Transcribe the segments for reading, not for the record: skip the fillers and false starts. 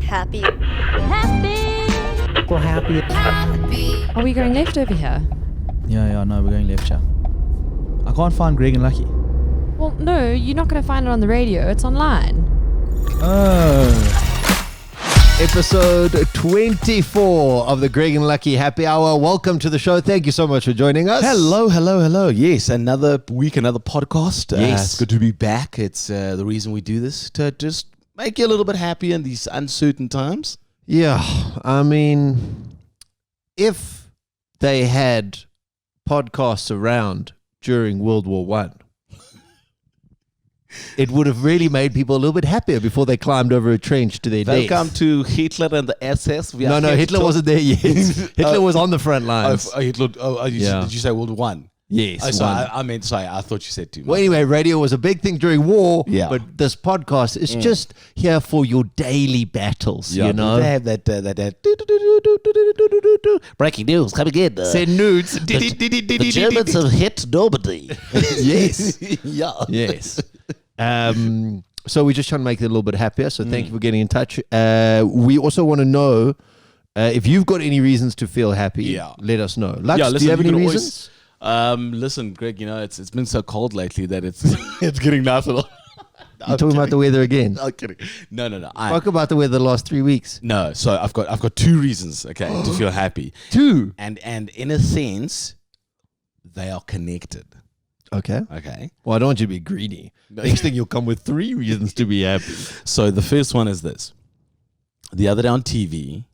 Happy. We're happy. Are we going left over here? Yeah, no, we're going left, yeah. I can't find Greg and Lucky. Well, no, you're not going to find it on the radio. It's online. Oh. Episode 24 of the Greg and Lucky Happy Hour. Welcome to the show. Thank you so much for joining us. Hello. Yes, another week, another podcast. Yes. It's good to be back. It's the reason we do this, to just make you a little bit happier in these uncertain times. Yeah, I mean, if they had podcasts around during World War One, it would have really made people a little bit happier before they climbed over a trench to their death. Welcome to Hitler and the SS. No, Hitler wasn't there yet. Hitler was on the front lines. Did you say World War One? Yes. I thought you said two. Well, anyway, radio was a big thing during war, Yeah. but this podcast is just here for your daily battles, you know? They have that breaking news coming in. Send nudes. The Germans have hit Normandy. Yes. Yeah. Yes. So we're just trying to make it a little bit happier. So thank you for getting in touch. We also want to know if you've got any reasons to feel happy. Let us know. Lux, do you have any reasons? Listen, Greg. You know it's been so cold lately that it's it's getting nicer. You're talking about the weather again. I'm kidding. No. Talk about the weather the last 3 weeks. No. So I've got two reasons. Okay, to feel happy. Two. And in a sense, they are connected. Okay. Well, I don't want you to be greedy. Next thing you'll come with 3 reasons to be happy. So the first one is this. The other day on TV,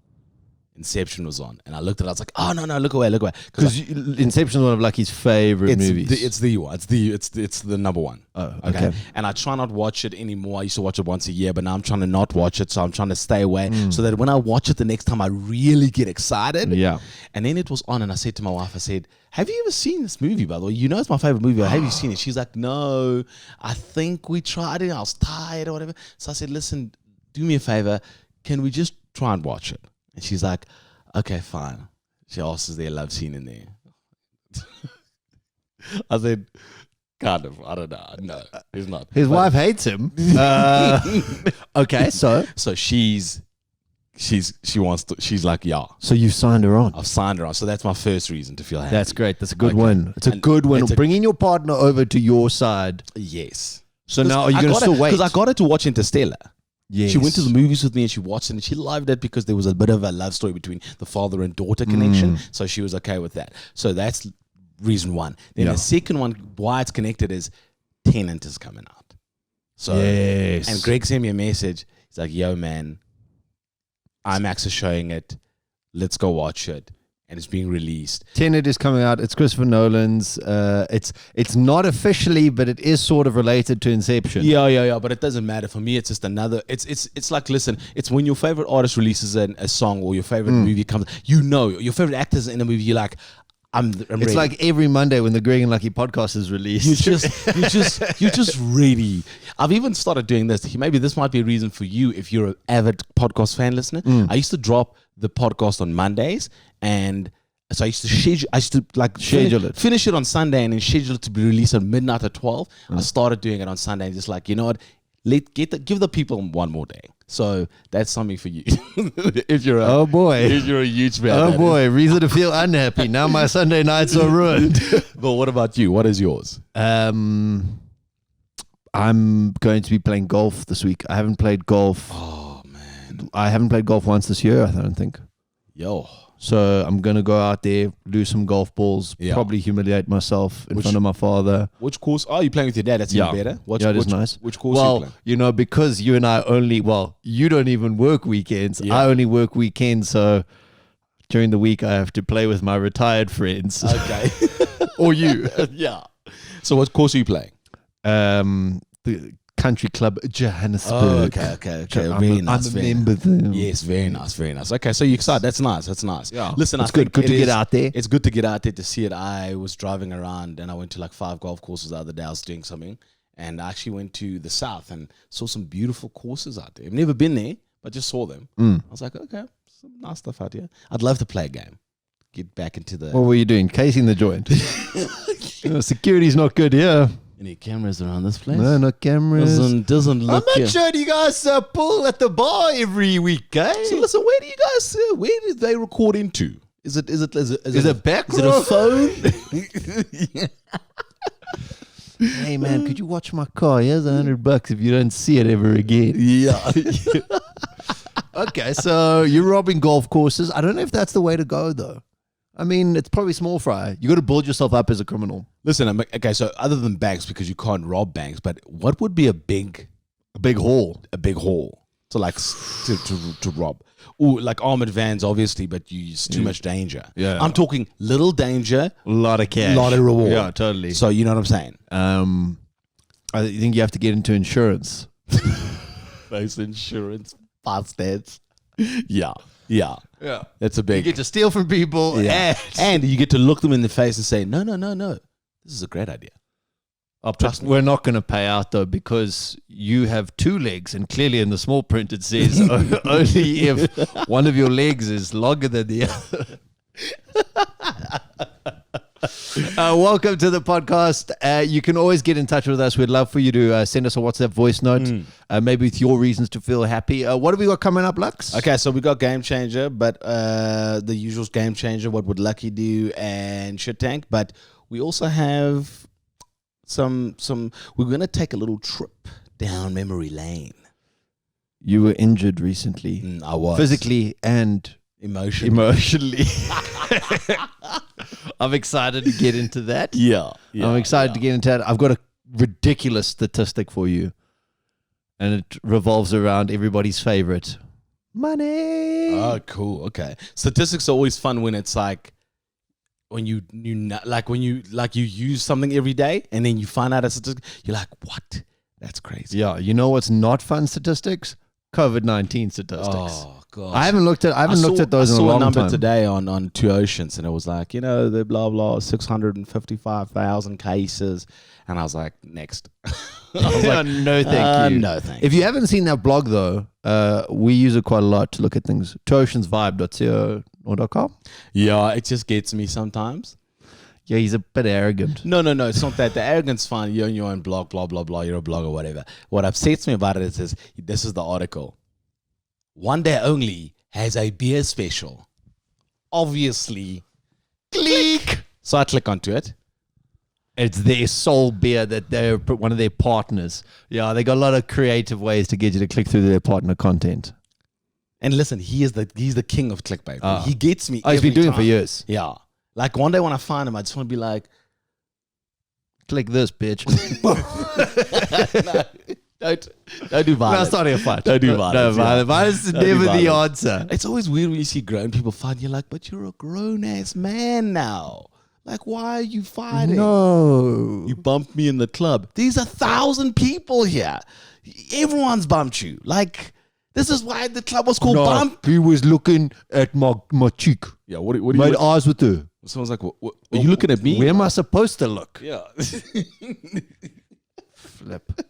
Inception was on, and I looked at it. I was like, "Oh no, look away!" Because Inception is one of Lucky's favorite movies. It's the one. It's the number one. Oh, okay. And I try not watch it anymore. I used to watch it once a year, but now I'm trying to not watch it. So I'm trying to stay away, so that when I watch it the next time, I really get excited. Yeah. And then it was on, and I said to my wife, I said, "Have you ever seen this movie? By the way, you know it's my favorite movie. Have you seen it?" She's like, "No, I think we tried it. I was tired or whatever." So I said, "Listen, do me a favor. Can we just try and watch it?" And she's like, "Okay, fine." She asks, "Is there a love scene in there?" I said, "Kind of. I don't know. No, there's not." His wife hates him. Okay, so she wants to. She's like, "Yeah." So you've signed her on. I've signed her on. So that's my first reason to feel happy. That's great. That's a good one. It's a good one. Bringing your partner over to your side. Yes. So now are you going to still wait? Because I got her to watch Interstellar. Yes. She went to the movies with me and she watched it and she loved it because there was a bit of a love story between the father and daughter connection. So she was okay with that. So that's reason one. Then the second one, why it's connected, is Tenet is coming out. So yes. And Greg sent me a message. He's like, "Yo, man, IMAX is showing it. Let's go watch it." And it's being released. Tenet is coming out. It's Christopher Nolan's. It's not officially, but it is sort of related to Inception. Yeah. But it doesn't matter for me. It's just another. It's like, listen. It's when your favorite artist releases a song or your favorite movie comes. You know your favorite actors in the movie. You're like, I'm it's ready. like every Monday when the Greg and Lucky podcast is released. You're just ready. I've even started doing this. Maybe this might be a reason for you if you're an avid podcast fan listener. I used to drop the podcast on Mondays, and so I used to schedule it, finish it on Sunday, and then schedule it to be released at midnight at 12. I started doing it on Sunday, and just like, you know what, give the people one more day. So that's something for you. If you're a huge fan. Oh boy, reason to feel unhappy. Now my Sunday nights are ruined. But what about you? What is yours? I'm going to be playing golf this week. I haven't played golf. Oh man, I haven't played golf once this year, I don't think. Yo. So I'm going to go out there, lose some golf balls, probably humiliate myself in front of my father. Which course? Oh, you're playing with your dad. That's even better. It is nice. Which course are you playing? You know, because you and I you don't even work weekends. Yeah. I only work weekends, so during the week I have to play with my retired friends. Okay. Or you. Yeah. So what course are you playing? The Country Club Johannesburg. Oh, okay. Very nice. I remember them. Yes, very nice. Okay, so you're excited. That's nice. Yeah. Listen, it's good to get out there. It's good to get out there to see it. I was driving around and I went to like 5 golf courses the other day. I was doing something, and I actually went to the south and saw some beautiful courses out there. I've never been there, but just saw them. I was like, okay, some nice stuff out here. I'd love to play a game. Get back into the... What were you doing? Casing the joint? Security's not good here. Any cameras around this place? No cameras. Doesn't I'm look. not sure you guys pull at the bar every week, eh? So listen, where do you guys? Where did they record into? Is it back Is it row? a phone? Hey man, could you watch my car? Here's $100 if you don't see it ever again. Yeah. Okay, so you're robbing golf courses. I don't know if that's the way to go though. I mean, it's probably small fry. You got to build yourself up as a criminal. Listen, okay. So other than banks, because you can't rob banks, but what would be a big haul? A big haul. So like to rob. Ooh, like armored vans, obviously, but it's too much danger. Yeah. I'm talking little danger, A lot of cash. a lot of reward. Yeah, totally. So you know what I'm saying? I think you have to get into insurance. Those insurance bastards. Yeah. That's a You big. get to steal from people. Yeah. And you get to look them in the face and say, no. This is a great idea. Trust me. We're not going to pay out though because you have 2 legs, and clearly in the small print it says only if one of your legs is longer than the other. Welcome to the podcast. You can always get in touch with us. We'd love for you to send us a WhatsApp voice note, maybe with your reasons to feel happy. What have we got coming up, Lux? Okay, so we got Game Changer, but the usual Game Changer, what would Lucky do, and Shit Tank. But we also have some. We're gonna take a little trip down memory lane. You were injured recently. I was Physically and emotionally. I'm excited to get into that. Yeah, I'm excited to get into that. I've got a ridiculous statistic for you, and it revolves around everybody's favorite, money. Oh, cool. Okay, statistics are always fun when it's like when you use something every day and then you find out a statistic. You're like, what? That's crazy. Yeah, you know what's not fun statistics? COVID-19 statistics. Oh god, I haven't looked at those in a I saw long a number time. today on Two Oceans, and it was like, the blah blah 655,000 cases, and I was like, next. I was like, no, thank you. No, thank you. If you haven't seen that blog though, we use it quite a lot to look at things. twoceansvibe.co.com. Yeah, it just gets me sometimes. Yeah, he's a bit arrogant. No, it's not that. The arrogance fine. You're on your own blog, blah, blah, blah. You're a blogger, whatever. What upsets me about it is this is the article. One Day Only has a beer special. Obviously. Click. So I click onto it. It's their sole beer that they're one of their partners. Yeah, they got a lot of creative ways to get you to click through their partner content. And listen, he's the king of clickbait. He gets me. He's been doing time. it for years. Yeah. Like one day when I find him, I just want to be like, click this, bitch. Don't do violence. No, it's not a fight. Don't do violence. No, violence is never the answer. It's always weird when you see grown people fight. You're like, but you're a grown ass man now. Like, why are you fighting? No. You bumped me in the club. There's 1,000 people here. Everyone's bumped you. Like, this is why the club was called Bump. He was looking at my cheek. Yeah, what do you Made eyes with her. Someone's like, what, are you looking at me? Where am I supposed to look? Yeah. Flip.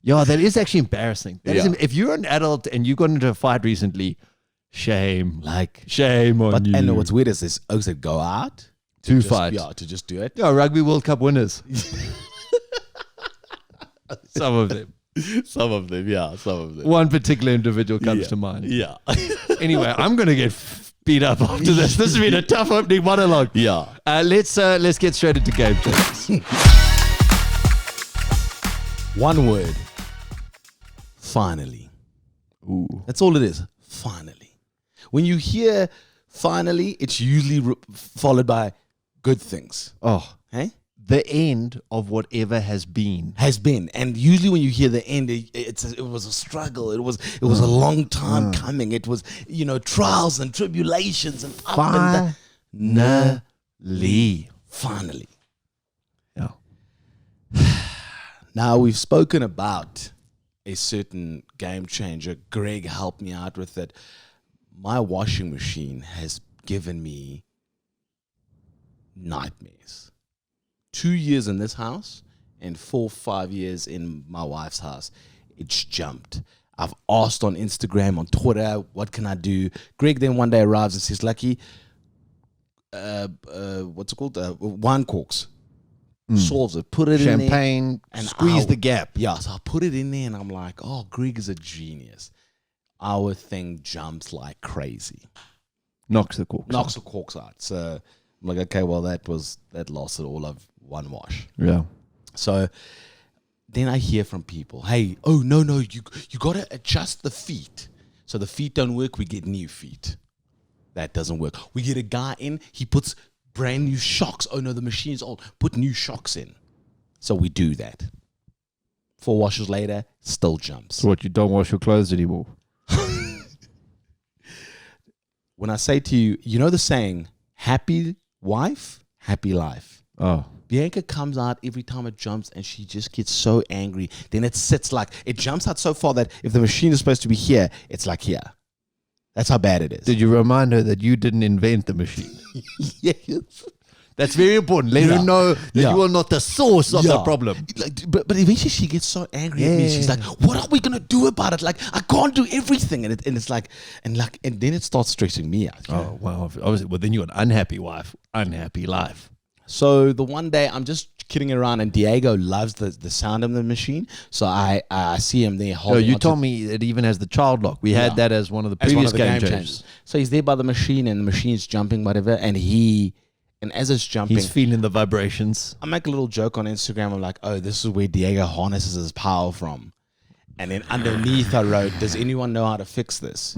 Yeah, that is actually embarrassing. If you're an adult and you got into a fight recently, shame. Shame on you. And what's weird is this oaks that go out to fight. Yeah, to just do it. Yeah, Rugby World Cup winners. Some of them. Some of them. One particular individual comes to mind. Yeah. Anyway, I'm going to get beat up after this. This has been a tough opening monologue. Yeah. Let's get straight into game things. One word. Finally. Ooh. That's all it is. Finally. When you hear finally, it's usually followed by good things. Oh, Hey? the end of whatever has been. Has been. And usually when you hear the end, it was a struggle. It was a long time coming. It was, trials and tribulations and up and down. Finally. Yeah. Now, we've spoken about a certain game changer. Greg helped me out with it. My washing machine has given me nightmares. 2 years in this house and 4-5 years in my wife's house. It's jumped. I've asked on Instagram, on Twitter, what can I do? Greg then one day arrives and says, Lucky, what's it called? Wine corks. solves it. Put it in there. Champagne, and squeeze the gap. Yeah, so I put it in there and I'm like, oh, Greg is a genius. Our thing jumps like crazy. Knocks the corks. Knocks the corks out. So I'm like, okay, well, that lasted all of one wash. Yeah. So then I hear from people, hey, oh, no, you got to adjust the feet. So the feet don't work, we get new feet. That doesn't work. We get a guy in, he puts brand new shocks. Oh, no, the machine's old. Put new shocks in. So we do that. 4 washes later, still jumps. So what, you don't wash your clothes anymore? When I say to you, you know the saying, happy wife, happy life. Oh. Bianca comes out every time it jumps and she just gets so angry. Then it sits like, it jumps out so far that if the machine is supposed to be here, it's like here. That's how bad it is. Did you remind her that you didn't invent the machine? Yes. That's very important. Let her know that you are not the source of the problem. Like, but eventually she gets so angry at me. She's like, "What are we gonna do about it? Like, I can't do everything." And it's like, and then it starts stressing me out. Oh well, obviously. Well, then you're an unhappy wife, unhappy life. So the one day I'm just kidding around, and Diego loves the sound of the machine. So I see him there holding. You told me it even has the child lock. We had that as one of the previous game changers. So he's there by the machine, and the machine's jumping, whatever, and as it's jumping, he's feeling the vibrations. I make a little joke on Instagram. I'm like, oh, this is where Diego harnesses his power from. And then underneath I wrote, does anyone know how to fix this?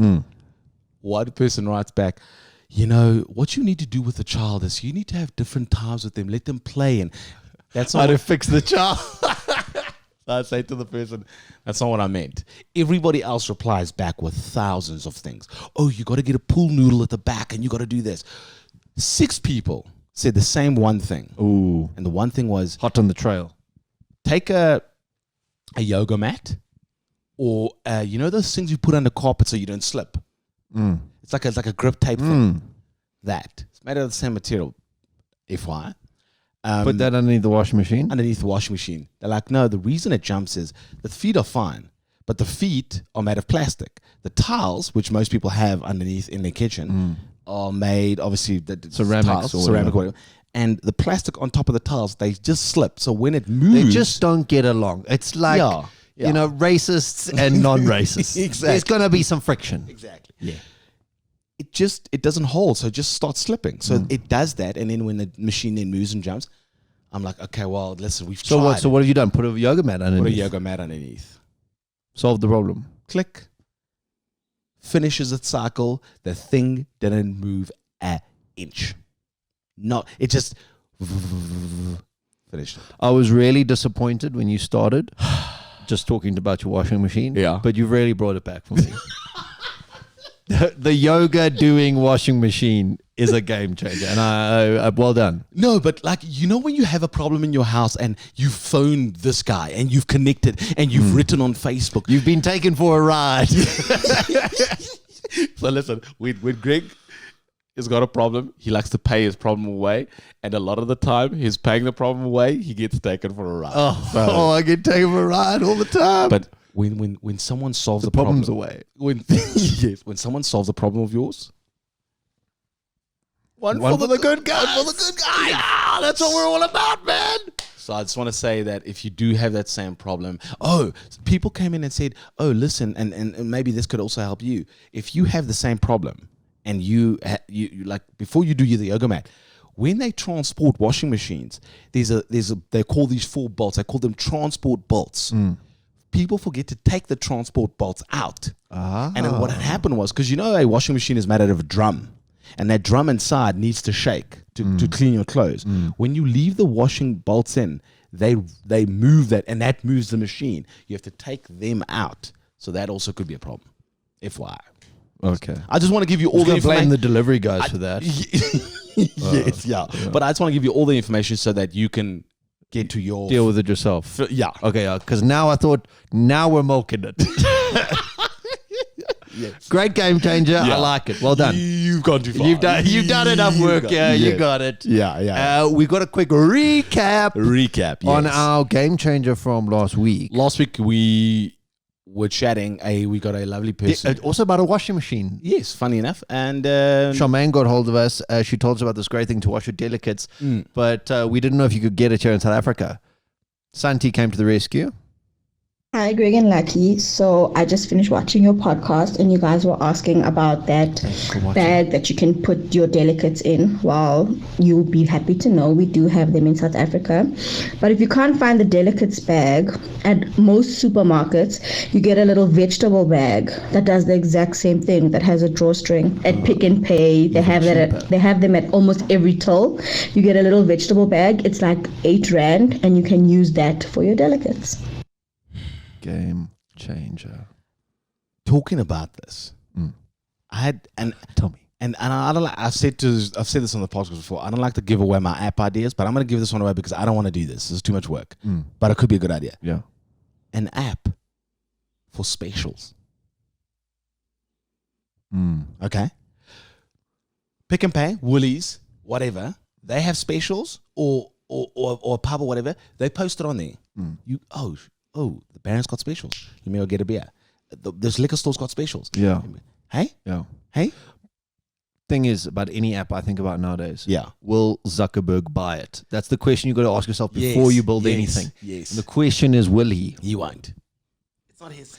One person writes back, you know, what you need to do with the child is you need to have different times with them. Let them play. And that's how to fix the child. So I say to the person, that's not what I meant. Everybody else replies back with thousands of things. Oh, you got to get a pool noodle at the back and you got to do this. 6 people said the same one thing. Ooh. And the one thing was, hot on the trail. Take a yoga mat, or you know those things you put under carpet so you don't slip. It's like a grip tape thing. That it's made out of the same material. FYI. Put that underneath the washing machine. Underneath the washing machine. They're like, no. The reason it jumps is the feet are fine, but the feet are made of plastic. The tiles, which most people have underneath in their kitchen, are made, obviously, ceramic, whatever. And the plastic on top of the tiles, they just slip. So when it moves, they just don't get along. It's like, you know, racists and non-racists. Exactly. There's going to be some friction. Exactly. Yeah. It doesn't hold, so it just starts slipping. So it does that, and then when the machine then moves and jumps, I'm like, okay, well, listen, we've tried. So what have you done? Put a yoga mat underneath. Put a yoga mat underneath. Solve the problem. Click. Finishes its cycle. The thing didn't move an inch. It just finished it. I was really disappointed when you started just talking about your washing machine. Yeah. But you've really brought it back for me. The yoga doing washing machine is a game changer, and I well done. No, but like, you know, when you have a problem in your house and you phoned this guy and you've connected and you've written on Facebook, you've been taken for a ride. So listen, when Greg has got a problem, he likes to pay his problem away, and a lot of the time he's paying the problem away, he gets taken for a ride. I get taken for a ride all the time. But when someone solves the a problem, problem's away. When someone solves a problem of yours, one for the good guy. One for the good guy. Yeah, that's what we're all about, man. So I just want to say that if you do have that same problem, people came in and said, oh, listen, and maybe this could also help you. If you have the same problem and you like, before you do the yoga mat, when they transport washing machines, they call these 4 bolts. I call them transport bolts. People forget to take the transport bolts out. And then what had happened was, because you know a washing machine is made out of a drum, and that drum inside needs to shake to clean your clothes. When you leave the washing bolts in, they move that, and that moves the machine. You have to take them out. So that also could be a problem. FYI. Okay. I just want to give you all the information. Blame the delivery guys for that. Yes, yeah. But I just want to give you all the information so that you can get to your... Deal with it yourself. Yeah. Okay, because now I thought, now we're milking it. Yes. Great game changer. Yeah. I like it. Well done. You've gone too far. You've done enough work. You got it. Yeah. We got a quick recap yes. on our game changer from last week. Last week we we're chatting. We got a lovely person. Also about a washing machine. Yes, funny enough. And Charmaine got hold of us. She told us about this great thing to wash your delicates, but we didn't know if you could get it here in South Africa. Santi came to the rescue. Hi, Greg and Lucky. So I just finished watching your podcast, and you guys were asking about that bag that you can put your delicates in. Well, you'll be happy to know we do have them in South Africa. But if you can't find the delicates bag at most supermarkets, you get a little vegetable bag that does the exact same thing, that has a drawstring. At Pick and Pay, they have that. They have them at almost every till. You get a little vegetable bag. It's like 8 rand, and you can use that for your delicates. Game changer. Talking about this, I had Tell me. And I don't like. I've said this on the podcast before. I don't like to give away my app ideas, but I'm going to give this one away because I don't want to do this. It's too much work. But it could be a good idea. Yeah. An app for specials. Okay. Pick and Pay, Woolies, whatever. They have specials or a pub or whatever. They post it on there. You the Baron's got specials. You may well get a beer. This liquor store's got specials. Yeah. Hey? Yeah. Hey? Thing is, about any app I think about nowadays, Yeah. will Zuckerberg buy it? That's the question you got to ask yourself before you build anything. Yes. And the question is, will he? He won't. It's not his.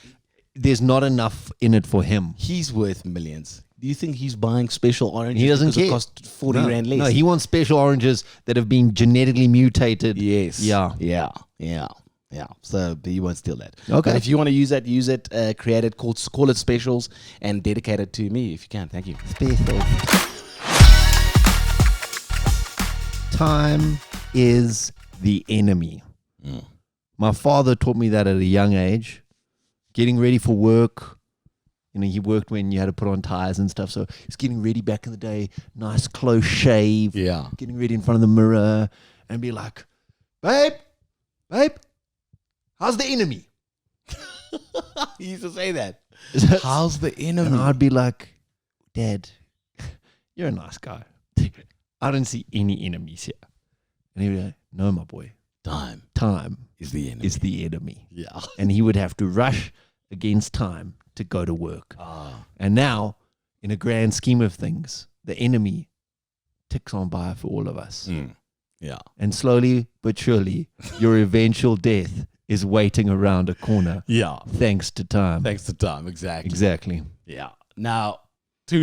There's not enough in it for him. He's worth millions. Do you think he's buying special oranges? He doesn't because care. It cost 40 rand less. No, he wants special oranges that have been genetically mutated. Yes. Yeah. So you won't steal that. Okay. But if you want to use that, use it. Create it. Call it specials and dedicate it to me if you can. Thank you. Special. Time is the enemy. My father taught me that at a young age. Getting ready for work. You know, he worked when you had to put on tires and stuff. So he's getting ready back in the day. Nice close shave. Yeah. Getting ready in front of the mirror and be like, babe, how's the enemy? He used to say that. That's- How's the enemy? And I'd be like, Dad, you're a nice guy. I don't see any enemies here. And he'd be like, no, my boy. Time Is the enemy. is the enemy. Yeah. And he would have to rush against time to go to work. And now, in a grand scheme of things, the enemy ticks on by for all of us. Yeah. And slowly but surely, your eventual death is waiting around a corner. Yeah. Thanks to time. Thanks to time. Exactly. Exactly. Yeah. Now, a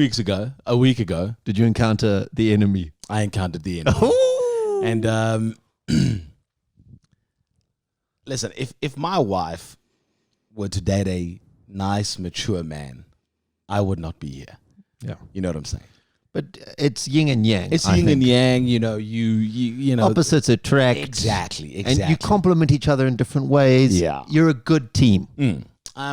week ago, Did you encounter the enemy? I encountered the enemy. Oh! And listen, if my wife were to date a nice, mature man, I would not be here. Yeah. You know what I'm saying? But it's yin and yang. It's I yin and think. yang. You know, you know. Opposites attract. Exactly. And you complement each other in different ways. Yeah. You're a good team.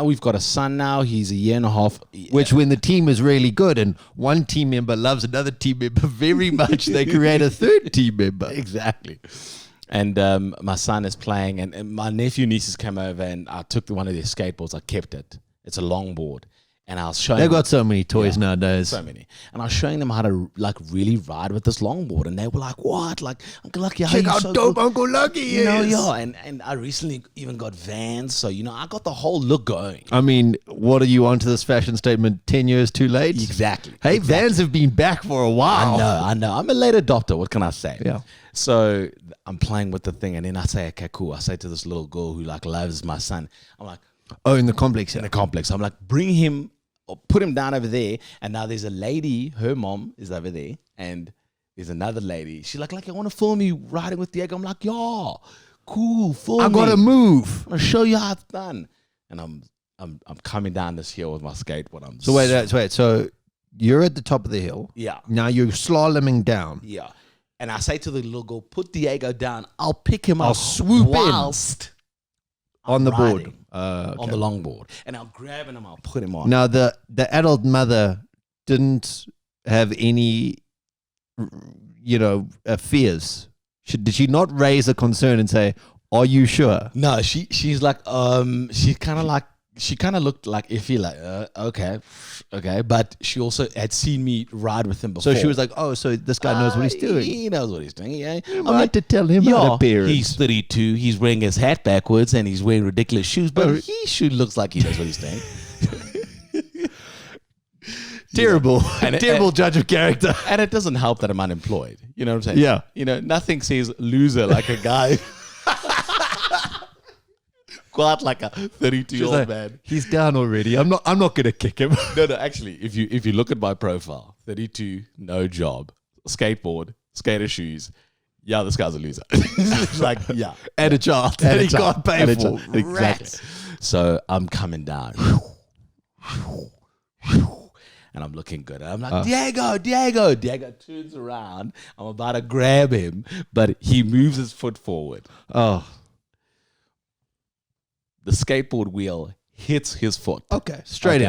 We've got a son now. He's a year and a half. Which, when the team is really good and one team member loves another team member very much, they create a third team member. Exactly. And my son is playing, and my nephew, nieces came over, and I took one of their skateboards. I kept it. It's a longboard. And I was showing They've them, got so many toys nowadays. so many. And I was showing them how to like really ride with this longboard. And they were like, what? Like, Uncle Lucky, how Check you out so dope cool? Uncle Lucky is. You know, yeah. And I recently even got Vans. So, you know, I got the whole look going. I mean, what are you onto this fashion statement 10 years too late? Exactly. Hey, Vans have been back for a while. I know. I'm a late adopter. What can I say? Yeah. So I'm playing with the thing. And then I say, okay, cool. I say to this little girl who like loves my son, I'm like, Oh, in the complex. in the complex. I'm like, bring him or put him down over there. And now there's a lady, her mom is over there. And there's another lady. She's like, I want to film you riding with Diego. I'm like, yeah, cool, film I got to me. move. I'm going to show you how it's done. And I'm coming down this hill with my skateboard. So wait. So you're at the top of the hill. Yeah. Now you're slaloming down. Yeah. And I say to the little girl, put Diego down. I'll pick him I'll up swoop in. whilst On the board. riding Okay. on the longboard. And I'll grab him, I'll put him on. Now, the adult mother didn't have any, fears. Did she not raise a concern and say, are you sure? No, she's like, she's kind of like she kind of looked like iffy, like okay, but she also had seen me ride with him before. So she was like, "Oh, so this guy knows what he's doing. He knows what he's doing." Yeah, I'm like to tell him how to parent. He's 32. He's wearing his hat backwards and he's wearing ridiculous shoes, but he looks like he knows what he's doing. Terrible, And terrible judge of character. And it doesn't help that I'm unemployed. You know what I'm saying? Yeah. You know, nothing says loser like a guy. Quite like a 32-year-old man. He's down already. I'm not gonna kick him. No, actually, if you look at my profile, 32, no job, skateboard, skater shoes. Yeah, this guy's a loser. Like, yeah. And a child that he can't pay for. Exactly. So I'm coming down. And I'm looking good. I'm like, Diego. Diego turns around. I'm about to grab him, but he moves his foot forward. Oh. The skateboard wheel hits his foot. Okay. Straight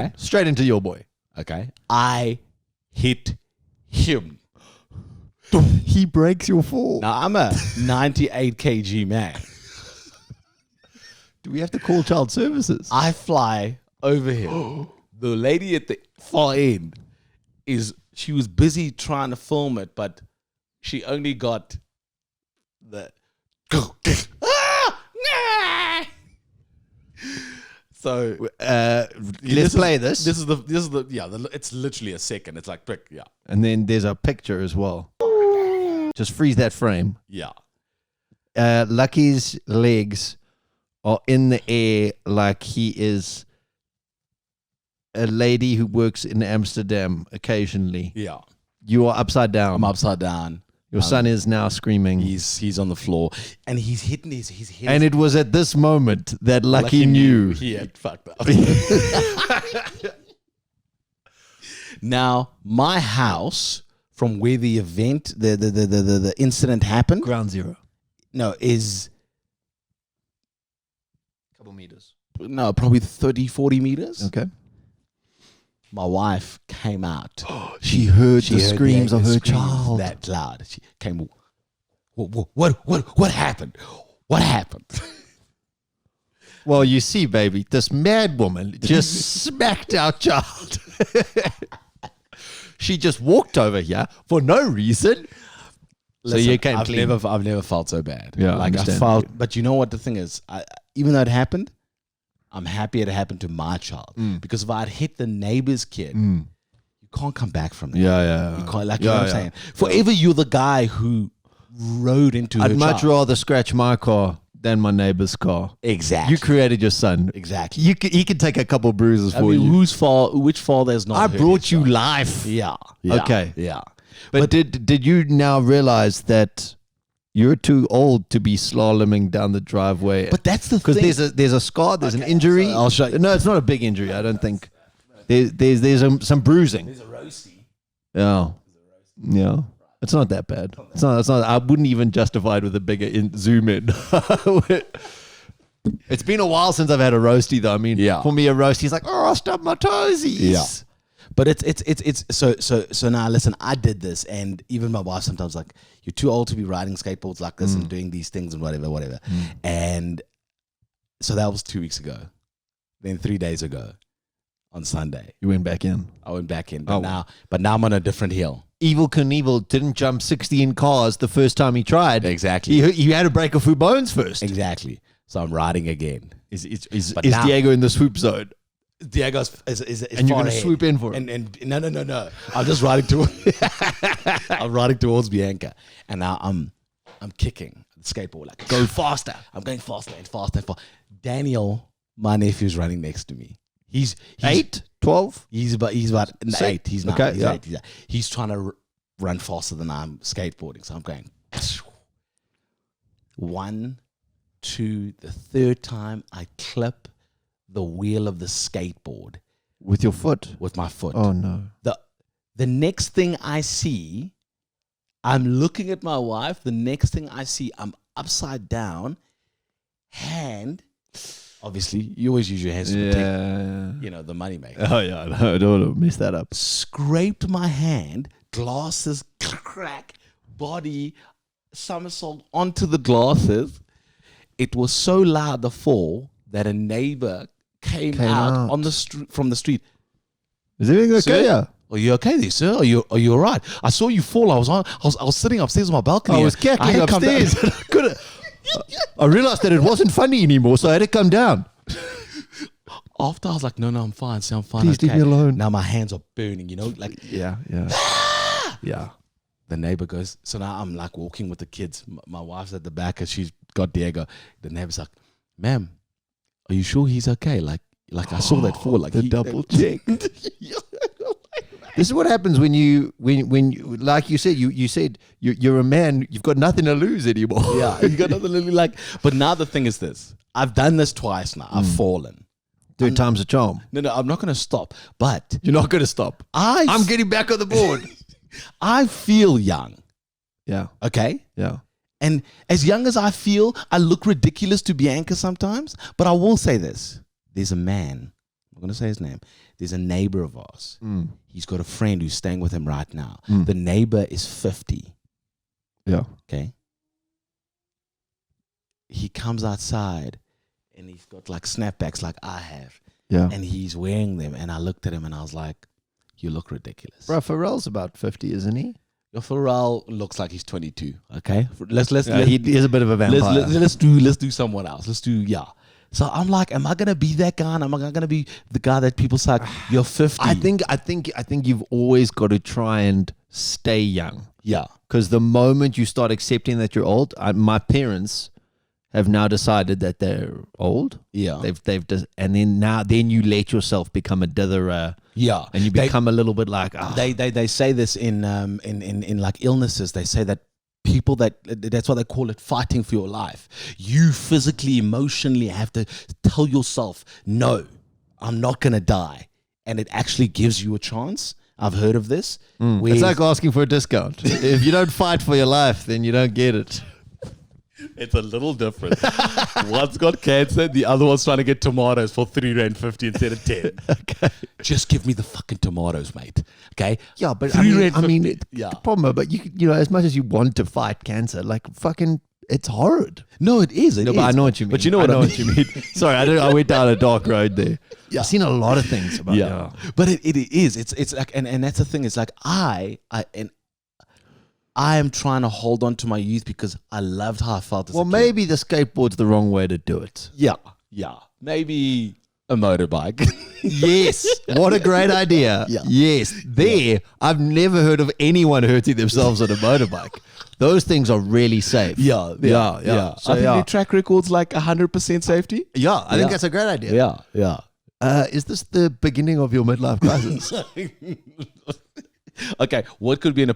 into your boy. Okay. I hit him. He breaks your fall. Now, I'm a 98 kg man. Do we have to call child services? I fly over him. The lady at the far end she was busy trying to film it, but she only got the so let's play this. This is the it's literally a second. It's like yeah. And then there's a picture as well. Just freeze that frame. Yeah. Lucky's legs are in the air like he is a lady who works in Amsterdam occasionally. Yeah. You are upside down. I'm upside down. Your son is now screaming. He's on the floor and he's hitting his head. And it was at this moment that Lucky knew he had fucked up. Now, my house from where the event, the incident happened. Ground zero. No, is Couple meters. no, probably 30, 40 meters. Okay. My wife came out. She heard the heard screams of the her screams child. that loud. She came. What happened? What happened? Well, you see, baby, this mad woman just smacked our child. She just walked over here for no reason. Listen, so you came I've clean. never felt so bad. Yeah, I like I understand. felt. But you know what the thing is? Even though it happened, I'm happy it happened to my child because if I'd hit the neighbor's kid, you can't come back from that. Yeah. You can't, you know what I'm saying? Forever, you're the guy who rode into. I'd much rather scratch my car than my neighbor's car. Exactly. You created your son. Exactly. He can take a couple bruises for you. Whose fault? Which father's not? I hurt brought his you child? life. Yeah. Okay. Yeah. But did you now realize that you're too old to be slaloming down the driveway? But that's the because thing. there's a scar, there's an injury. So I'll show you. No, it's not a big injury. I don't think. There's some bruising. There's a roasty. Yeah. It's not that bad. It's not. I wouldn't even justify it with a bigger zoom in. It's been a while since I've had a roasty though. I mean, for me a roasty is like, oh, I stubbed my toesies. Yeah. But it's so now listen, I did this and even my wife sometimes like, you're too old to be riding skateboards like this and doing these things and whatever. And so that was 2 weeks ago. Then 3 days ago on Sunday. You went back in. I went back in. But now I'm on a different hill. Evil Knievel didn't jump 16 cars the first time he tried. Exactly. He had to break a few bones first. Exactly. So I'm riding again. Is Diego in the swoop zone? Diego's is and you're going to swoop in for him. And no. I'm just riding towards Bianca. And now I'm kicking the skateboard like go faster. I'm going faster and faster and faster. Daniel, my nephew's running next to me. He's 8, 12. He's about 8. He's not. Okay, He's yeah. 8. He's trying to run faster than I'm skateboarding. So I'm going 1, 2. The third time I clip the wheel of the skateboard With your foot? with my foot. Oh, no. The next thing I see, I'm looking at my wife. The next thing I see, I'm upside down, hand. Obviously, you always use your hands to protect, the money maker. Oh, yeah. No, I don't want to mess that up. Scraped my hand, glasses crack, body somersault onto the glasses. It was so loud, the fall, that a neighbor came out on the from the street. Is everything Sir? okay? Yeah. Are you okay there, sir? Are you all right? I saw you fall. I was sitting upstairs on my balcony. I was cackling upstairs. I realized that it wasn't funny anymore, so I had to come down. After I was like, no, I'm fine. See, I'm fine. Please leave me alone. Now my hands are burning, like. Yeah. Yeah. The neighbor goes, so now I'm like walking with the kids. My wife's at the back and she's got Diego. The neighbor's like, ma'am, are you sure he's okay? Like I saw that fall. Like the double check. This is what happens when you like you said, you said you're a man, you've got nothing to lose anymore. Yeah, you got nothing to lose. Like, but now the thing is this. I've done this twice now. I've fallen. 3 times a charm. No, I'm not going to stop. But You're not going to stop. I'm getting back on the board. I feel young. Yeah. Okay? Yeah. And as young as I feel, I look ridiculous to Bianca sometimes. But I will say this. There's a man. I'm going to say his name. There's a neighbor of ours. He's got a friend who's staying with him right now. The neighbor is 50. Yeah. Okay? He comes outside and he's got like snapbacks like I have. Yeah. And he's wearing them. And I looked at him and I was like, you look ridiculous. Bro, Pharrell's about 50, isn't he? Your Pharrell looks like he's 22. Okay? He is a bit of a vampire. Let's do someone else. So I'm like, am I gonna be that guy? Am I gonna be the guy that people say, you're 50? I think you've always got to try and stay young. Yeah. Because the moment you start accepting that you're old, my parents have now decided that they're old. Yeah. And then you let yourself become a ditherer. Yeah. And you become a little bit like they say this in like illnesses. They say that people that's why they call it fighting for your life. You physically, emotionally have to tell yourself, no, I'm not gonna die. And it actually gives you a chance. I've heard of this. It's like asking for a discount. If you don't fight for your life, then you don't get it. It's a little different. One's got cancer, the other one's trying to get tomatoes for 3.50 instead of 10. Okay. Just give me the fucking tomatoes, mate. Okay? Yeah, but Yeah. problem, but you know, as much as you want to fight cancer, like fucking, it's horrid. No, it is. But I know what you mean. But you know what I know what you mean. Sorry, I went down a dark road there. Yeah. I've seen a lot of things about it. But it is. It's like, and that's the thing. It's like I am trying to hold on to my youth because I loved how I felt as a kid. Maybe the skateboard's the wrong way to do it. Yeah. Maybe a motorbike. Yes. What a great idea. Yeah. Yes. I've never heard of anyone hurting themselves on a motorbike. Those things are really safe. Yeah. So, I think their track record's like 100% safety. Yeah, I think that's a great idea. Yeah. Is this the beginning of your midlife crisis? Okay, what could be so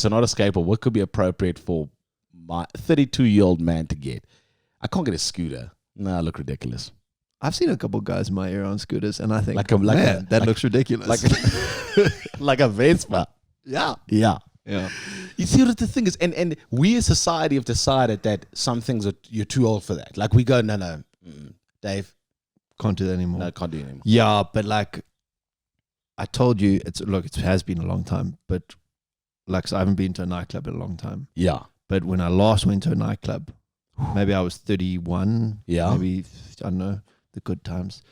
not a skateboard, what could be appropriate for my 32-year-old man to get? I can't get a scooter. No, I look ridiculous. I've seen a couple guys in my era on scooters, and I think, that looks ridiculous. Like a Vespa. Yeah. You see what the thing is? And we as society have decided that some things you're too old for that. Like we go, no, Dave. Can't do that anymore. No, can't do it anymore. Yeah, but like, I told you, it has been a long time, but like, so I haven't been to a nightclub in a long time. Yeah. But when I last went to a nightclub, maybe I was 31. Yeah. Maybe, I don't know, the good times.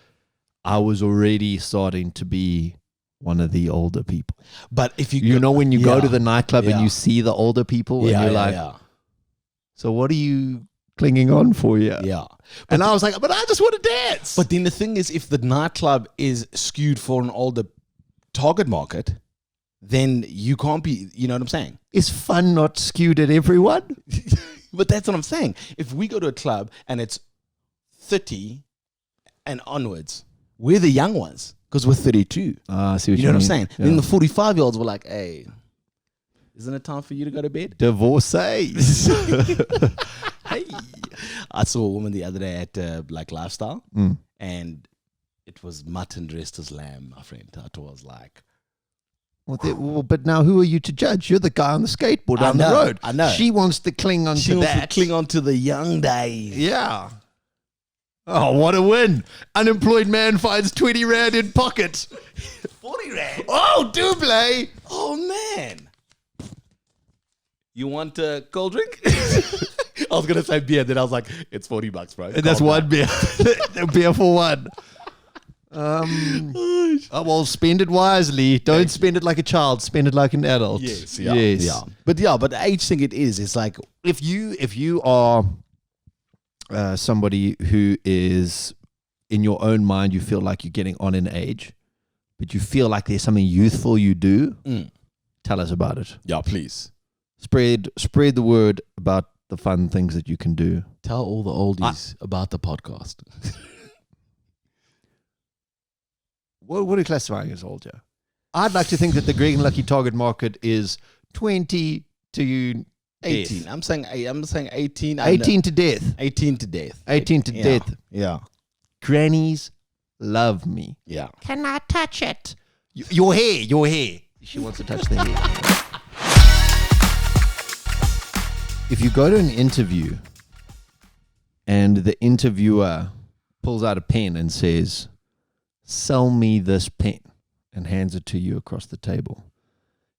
I was already starting to be one of the older people. But if you know, when you go to the nightclub and you see the older people and you're like, so what are you clinging on for here? Yeah. And I was like, but I just want to dance. But then the thing is, if the nightclub is skewed for an older target market, then you can't be, you know what I'm saying? Is fun not skewed at everyone? But that's what I'm saying. If we go to a club and it's 30 and onwards, we're the young ones because we're 32. I see what you know what I'm mean. saying? Yeah. Then the 45-year-olds were like, hey, isn't it time for you to go to bed? Divorcees. Hey, I saw a woman the other day at like Lifestyle, and it was mutton dressed as lamb, my friend. I was like, but now who are you to judge? You're the guy on the skateboard down the road. I know. She wants to cling on to that. Cling on to the young days. Yeah. Oh, what a win. Unemployed man finds 20 rand in pocket. 40 rand. Oh, double. Oh, man. You want a cold drink? I was going to say beer, then I was like, it's $40, bro. And that's one beer. A beer for one. Well, spend it wisely. Don't spend it like a child. Spend it like an adult. Yes. But the age thing it's like if you are somebody who is in your own mind, you feel like you're getting on in age, but you feel like there's something youthful you do. Tell us about it. Yeah, please. Spread the word about the fun things that you can do. Tell all the oldies about the podcast. What are you classifying as old, Joe? I'd like to think that the Greg and Lucky target market is 20 to 18. death. I'm saying 18. 18 to death. 18 to death. 18 to death. Yeah. Grannies love me. Yeah. Can I touch it? Your hair. She wants to touch the hair. If you go to an interview and the interviewer pulls out a pen and says, "Sell me this pen," and hands it to you across the table.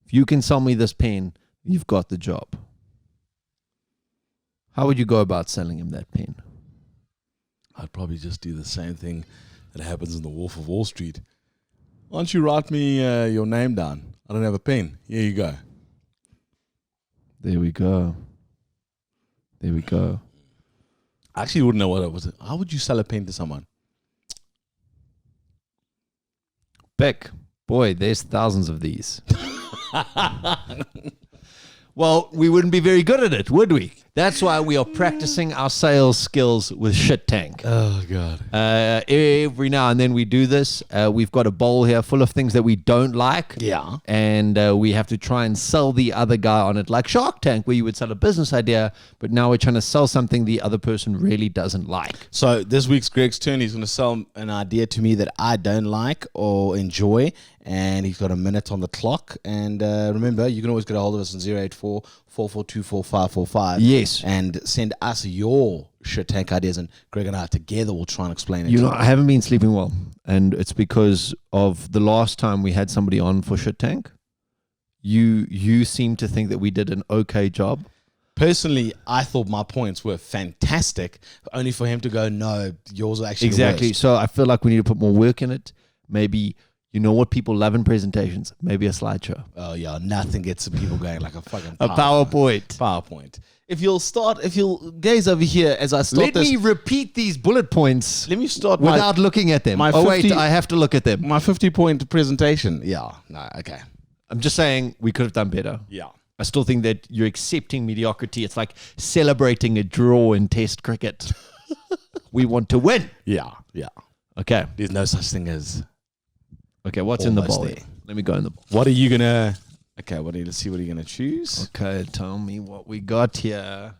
If you can sell me this pen, you've got the job. How would you go about selling him that pen? I'd probably just do the same thing that happens in The Wolf of Wall Street. Why don't you write me your name down? I don't have a pen. Here you go. There we go. I actually wouldn't know what it was. How would you sell a pen to someone? Beck, boy, there's thousands of these. Well, we wouldn't be very good at it, would we? That's why we are practicing our sales skills with Shit Tank. Oh, God. Every now and then we do this. We've got a bowl here full of things that we don't like. Yeah. And we have to try and sell the other guy on it, like Shark Tank, where you would sell a business idea, but now we're trying to sell something the other person really doesn't like. So this week's Greg's turn. He's going to sell an idea to me that I don't like or enjoy, and he's got a minute on the clock. And remember, you can always get a hold of us on 084 442 4545. Yes. And send us your Shit Tank ideas, and Greg and I together will try and explain it. You know, I haven't been sleeping well, and it's because of the last time we had somebody on for Shit Tank. You seem to think that we did an okay job. Personally, I thought my points were fantastic, only for him to go, no, yours are actually Exactly. the worst. So I feel like we need to put more work in it. Maybe, you know what people love in presentations? Maybe a slideshow. Oh, yeah, nothing gets people going like a fucking A PowerPoint. PowerPoint. If you'll gaze over here as I start Let me repeat these bullet points. Let me start without looking at them. my Wait, 50 I have to look at them. my 50-point presentation. Yeah, no, okay. I'm just saying we could have done better. Yeah. I still think that you're accepting mediocrity. It's like celebrating a draw in Test cricket. We want to win. Yeah. Okay. There's no such thing as... Okay, what's in the Almost bowl? there. Let me go in the bowl. What are you going to... Okay, let's see what you're going to choose. Okay, tell me what we got here.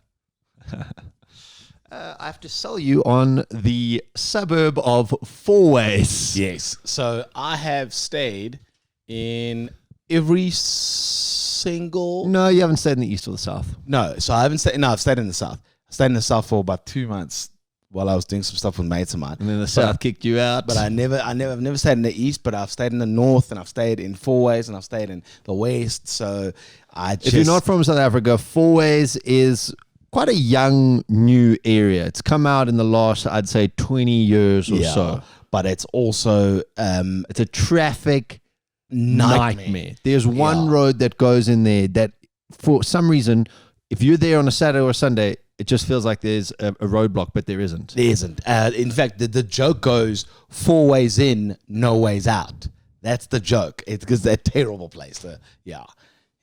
I have to sell you on the suburb of Fourways. Yes. So I have stayed in every single... No, you haven't stayed in the east or the south. No, so I haven't stayed... No, I've stayed in the south. I stayed in the south for about 2 months while I was doing some stuff with mates of mine. And then the south kicked you out. But I've never stayed in the east, but I've stayed in the north, and I've stayed in Fourways, and I've stayed in the west. So if you're not from South Africa, Fourways is quite a young, new area. It's come out in the last, I'd say, 20 years or so. But it's also it's a traffic nightmare. There's one road that goes in there that, for some reason, if you're there on a Saturday or a Sunday, it just feels like there's a roadblock, but there isn't. There isn't. In fact, the joke goes 4 ways in, no ways out. That's the joke. It's because they're a terrible place. Yeah.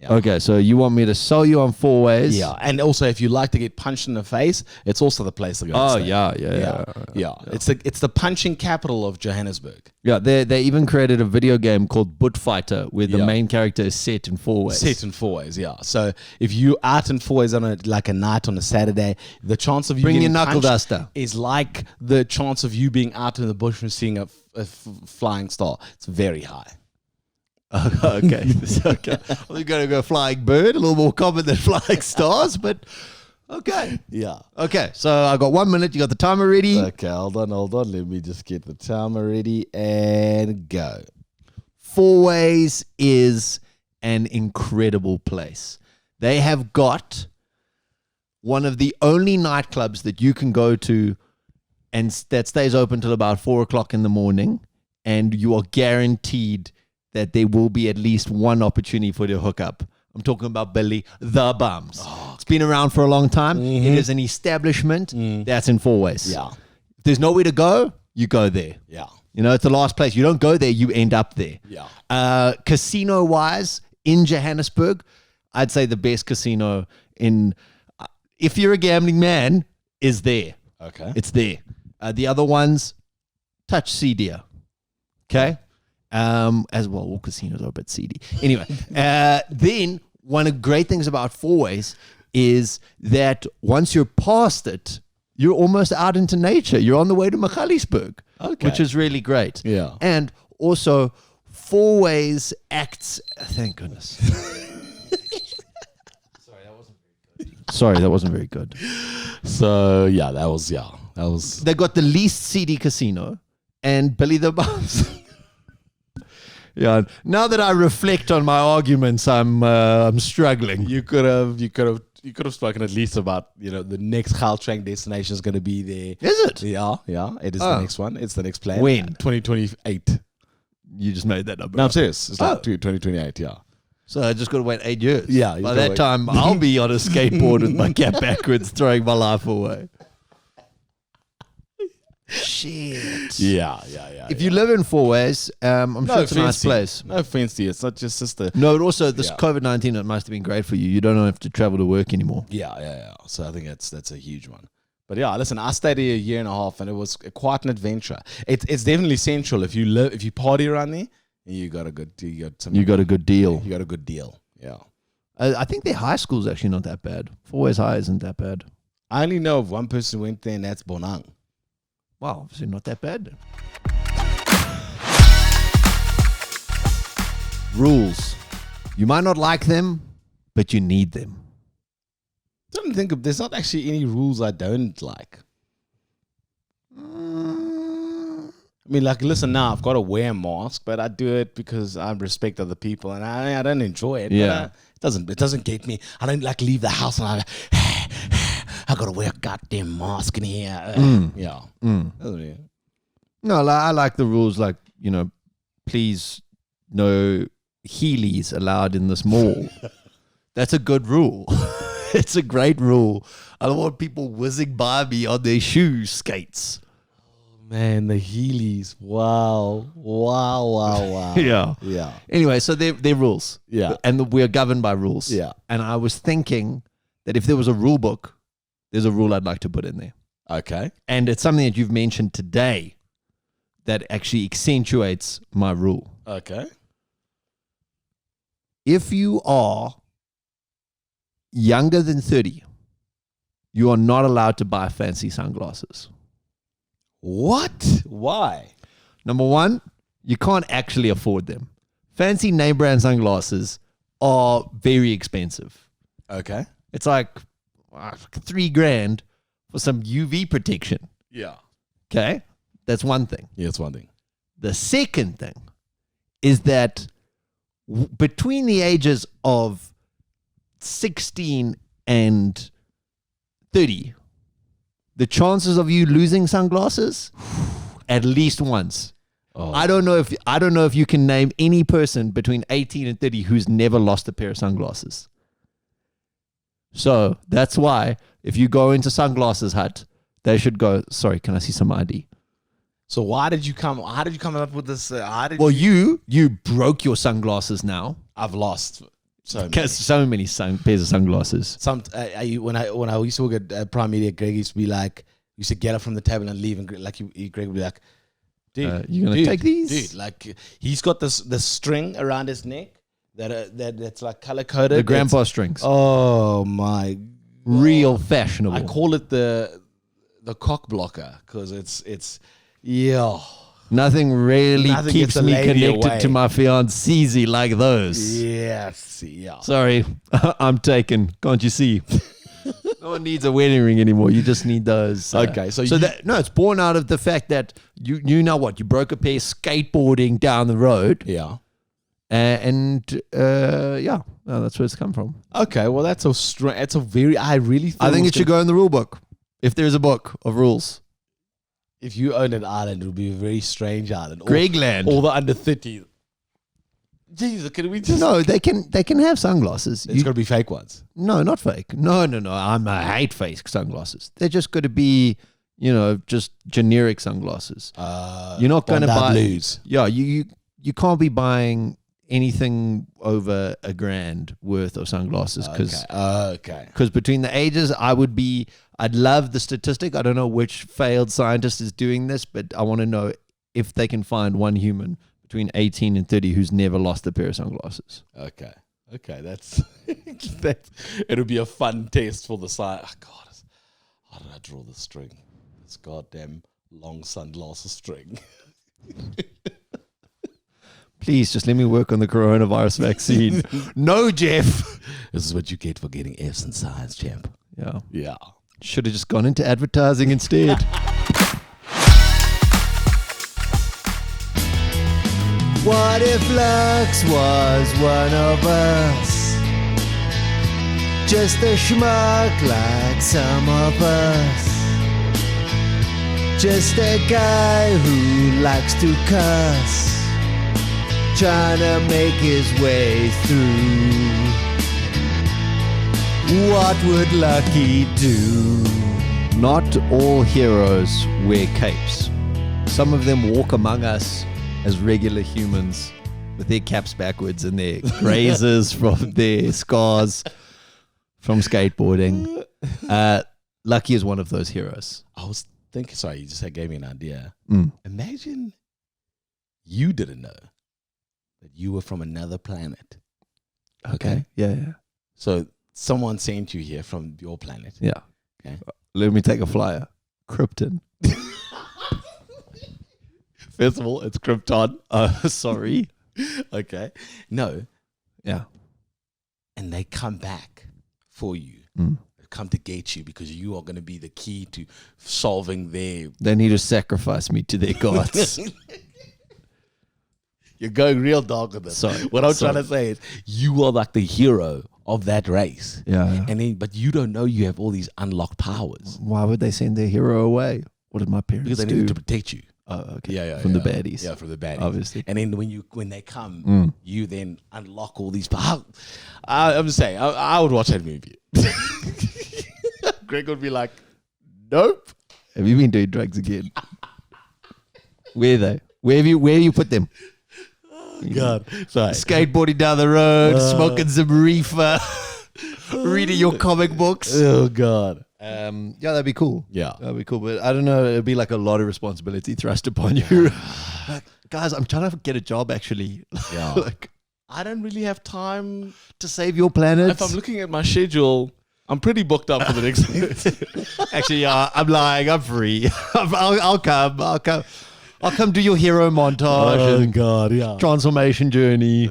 Okay, so you want me to sell you on Fourways? Yeah, and also if you like to get punched in the face, it's also the place to go. Oh, and stay. yeah. It's the punching capital of Johannesburg. Yeah, they even created a video game called Butt Fighter where the main character is set in Fourways. Set in Fourways, yeah. So if you out in Fourways on a night on a Saturday, the chance of you Bring getting your knuckle punched duster. is like the chance of you being out in the bush and seeing a flying star. It's very high. Okay. Okay. We're going to go flying bird, a little more common than flying stars, but okay. Yeah. Okay, so I got 1 minute. You got the timer ready? Okay, hold on. Let me just get the timer ready and go. Fourways is an incredible place. They have got one of the only nightclubs that you can go to and that stays open till about 4 o'clock in the morning. and you are guaranteed that there will be at least one opportunity for the hookup. I'm talking about Billy the Bums. It's been around for a long time. It is an establishment that's in Four Ways. Yeah. If there's nowhere to go, you go there. Yeah. You know, it's the last place. You don't go there, you end up there. Yeah. Casino-wise, in Johannesburg, I'd say the best casino if you're a gambling man, is there. Okay. It's there. The other ones, touch seedier. Okay? As well, all casinos are a bit seedy. Anyway, then one of the great things about Four Ways is that once you're past it, you're almost out into nature. You're on the way to Magaliesburg, which is really great. Yeah. And also, Four Ways acts. Thank goodness. Sorry, that wasn't very good. So yeah, that was. They got the least seedy casino, and Billy the Bums. Yeah. Now that I reflect on my arguments, I'm struggling. You could have spoken at least about the next Gauteng destination is going to be there. Is it? Yeah, it is the next one. It's the next plan. When? 2028. You just made that up. No, I'm serious. It's like 2028. Yeah. So I just got to wait 8 years. Yeah. By that time, I'll be on a skateboard with my cap backwards, throwing my life away. Shit. Yeah. If you live in Four Ways, I'm sure it's a nice place. No offense to you. It's not just sister. No, but also this COVID-19, it must have been great for you. You don't have to travel to work anymore. Yeah. So I think that's a huge one. But yeah, listen, I stayed here a year and a half, and it was quite an adventure. It's definitely central. If you party around there, you got a good deal. You got a good deal. Yeah. I think their high school's actually not that bad. Four Ways High isn't that bad. I only know of one person who went there, and that's Bonang. Wow, obviously not that bad then. Rules. You might not like them, but you need them. There's not actually any rules I don't like. I mean, like, listen, now I've got to wear a mask, but I do it because I respect other people, and I don't enjoy it. Yeah, but it doesn't get me. I don't like leave the house and I got to wear a goddamn mask in here. Yeah. No, I like the rules. Like, please no Heelys allowed in this mall. That's a good rule. It's a great rule. I don't want people whizzing by me on their shoe skates. Man, the Heelys. Wow. Yeah. Anyway, so they're rules. Yeah. And we're governed by rules. Yeah. And I was thinking that if there was a rule book, there's a rule I'd like to put in there. Okay. And it's something that you've mentioned today that actually accentuates my rule. Okay. If you are younger than 30, you are not allowed to buy fancy sunglasses. What? Why? Number one, you can't actually afford them. Fancy name brand sunglasses are very expensive. Okay. It's like $3,000 for some UV protection. Yeah. Okay? That's one thing. Yeah, that's one thing. The second thing is that between the ages of 16 and 30, the chances of you losing sunglasses at least once. Oh. I don't know if you can name any person between 18 and 30 who's never lost a pair of sunglasses. So that's why if you go into Sunglasses Hut, they should go, sorry, can I see some ID? So how did you come up with this? You broke your sunglasses now. I've lost so many pairs of sunglasses. When I used to work at Prime Media, Greg used to be like, used to get up from the table and leave, and Greg would be like, dude, you gonna take these? Dude, like he's got this string around his neck that's like color coded. The grandpa strings. Oh my, real fashionable. I call it the cock blocker because it's yeah. Nothing really keeps me connected away to my fiancée like those. Yes, yeah. Sorry, I'm taken. Can't you see? No one needs a wedding ring anymore. You just need those. Okay, it's born out of the fact that you know what? You broke a pair skateboarding down the road. Yeah. That's where it's come from. Okay, well that's I really I think it should go in the rule book if there's a book of rules. if you own an island, it would be a very strange island. Gregland. All the under 30s. Jesus, can we just... No, they can have sunglasses. It's got to be fake ones. No, not fake. No. I hate fake sunglasses. They're just going to be, just generic sunglasses. You're not going to buy blues. Yeah, you can't be buying anything over $1,000 worth of sunglasses because between the ages, I'd love the statistic. I don't know which failed scientist is doing this, but I want to know if they can find one human between 18 and 30 who's never lost a pair of sunglasses. Okay, that's it'll be a fun test for the science. Oh, God, how did I draw the string? This goddamn long sunglasses string. Please, just let me work on the coronavirus vaccine. No, Jeff. This is what you get for getting F's in science, champ. Yeah. Should have just gone into advertising instead. What if Lux was one of us? Just a schmuck like some of us. Just a guy who likes to cuss, trying to make his way through. What would Lucky do? Not all heroes wear capes. Some of them walk among us as regular humans with their caps backwards and their grazes from their scars from skateboarding. Lucky is one of those heroes. I was thinking, sorry, you just gave me an idea. Mm. Imagine you didn't know that you were from another planet. Okay? Yeah. So someone sent you here from your planet. Yeah. Okay. Let me take a flyer. Krypton. First of all, it's Krypton. Sorry. Okay. No. Yeah. And they come back for you. Mm. They come to get you because you are going to be the key to solving their... They need to sacrifice me to their gods. You're going real dark with this. Sorry. What I'm trying to say is you are like the hero of that race. Yeah. And then, but you don't know you have all these unlocked powers. Why would they send their hero away? What did my parents Because they do? needed to protect you. Oh, okay. Yeah. From the baddies. Yeah, from the baddies. Obviously. And then when they come, you then unlock all these powers. I'm just saying, I would watch that movie. Greg would be like, nope. Have you been doing drugs again? Where are they? Where have you put them? God. Sorry. Skateboarding down the road, smoking some reefer, reading your comic books. Oh, God. Yeah, that'd be cool. Yeah. That'd be cool. But I don't know, it'd be like a lot of responsibility thrust upon you. Like, guys, I'm trying to get a job actually. Yeah. Like, I don't really have time to save your planet. If I'm looking at my schedule, I'm pretty booked up for the next week. Actually, yeah, I'm lying. I'm free. I'll come. I'll come do your hero montage. And God, yeah. transformation journey.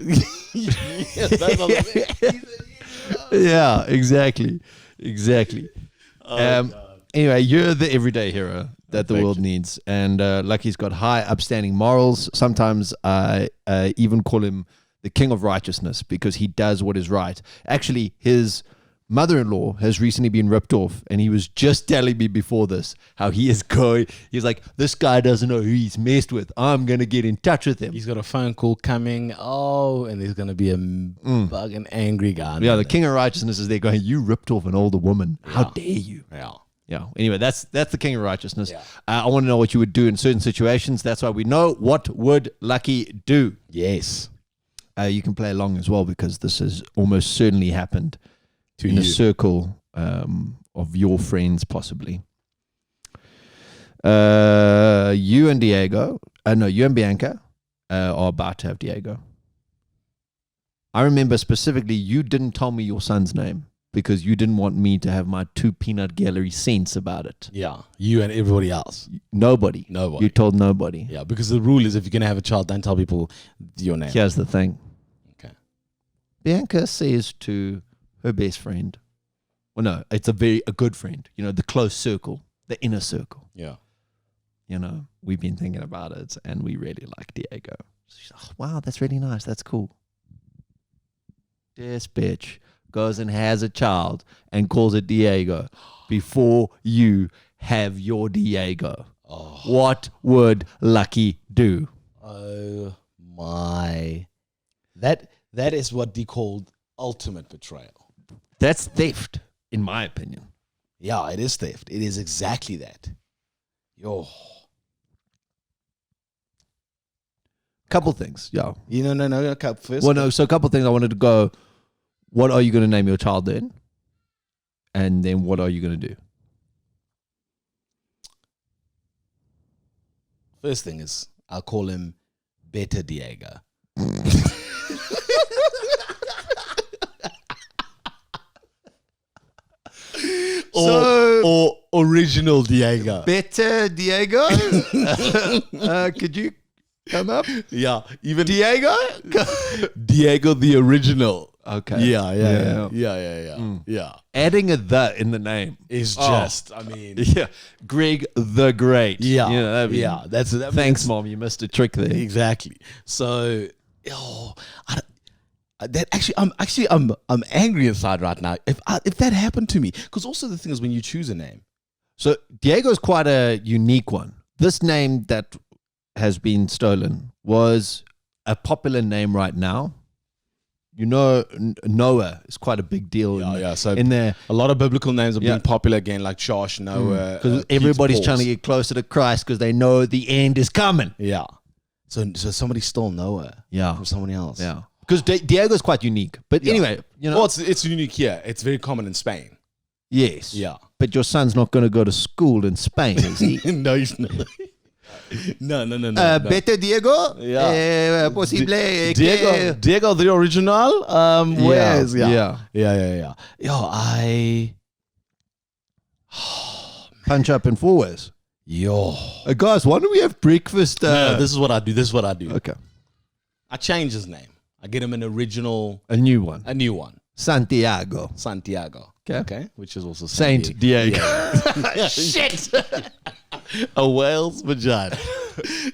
Yeah, exactly. Anyway, you're the everyday hero that the world needs, and Lucky's got high, upstanding morals. Sometimes I even call him the king of righteousness because he does what is right. Actually, his mother-in-law has recently been ripped off, and he was just telling me before this how he is going. He's like, this guy doesn't know who he's messed with. I'm gonna get in touch with him. He's got a phone call coming. Oh, and there's gonna be a bugging angry guy. Yeah, the king of righteousness is there going, you ripped off an older woman. How dare you? Yeah. Anyway, that's the king of righteousness. Yeah. I want to know what you would do in certain situations. That's why we know what would Lucky do. Yes. You can play along as well because this has almost certainly happened to in you. A circle of your friends, possibly. You and Diego, you and Bianca are about to have Diego. I remember specifically you didn't tell me your son's name because you didn't want me to have my 2 peanut gallery cents about it. Yeah, you and everybody else. Nobody. You told nobody. Yeah, because the rule is if you're going to have a child, don't tell people your name. Here's the thing. Okay. Bianca says to her best friend, well, no, it's a good friend, the close circle, the inner circle. Yeah. We've been thinking about it and we really like Diego. She's like, oh, wow, that's really nice. That's cool. This bitch goes and has a child and calls it Diego before you have your Diego. what would Lucky do? Oh my. That is what they called ultimate betrayal. That's theft, in my opinion. Yeah, it is theft. It is exactly that. Yo. Couple things, yeah. No. First. Well, no, so a couple things I wanted to go, what are you going to name your child then? And then what are you going to do? First thing is, I'll call him Better Diego. or Original Diego. Better Diego? Could you come up? Yeah, even Diego? Diego the Original. Okay. Yeah. Adding a "the" in the name Is just, I mean, yeah, Greg the Great. yeah, You know, that'd be- Thanks, Mom. You missed a trick there. exactly. So, I'm angry inside right now. If that happened to me, because also the thing is when you choose a name, So Diego's quite a unique one. This name that has been stolen was a popular name right now. You know, Noah is quite a big deal. So in there, a lot of biblical names are being Yeah. popular again, like Josh, Noah. because everybody's trying to get closer to Christ because they know the end is coming. Yeah. So somebody stole Noah. Yeah. From someone else. Yeah, because Diego's quite unique. But Yeah. anyway, you know, Well, it's unique here. It's very common in Spain. yes, Yeah. But your son's not going to go to school in Spain, is he? No, he's not. No. Better Diego? Yeah. Possible. Diego the Original. Where's Yeah. Yeah. Yo, Punch up in 4 ways. Yo. Guys, why don't we have breakfast? No, this is what I do. Okay. I change his name. I get him an original, A new one. a new one. Santiago. Santiago. Okay. Which is also Saint Diego. Shit. A whale's vagina.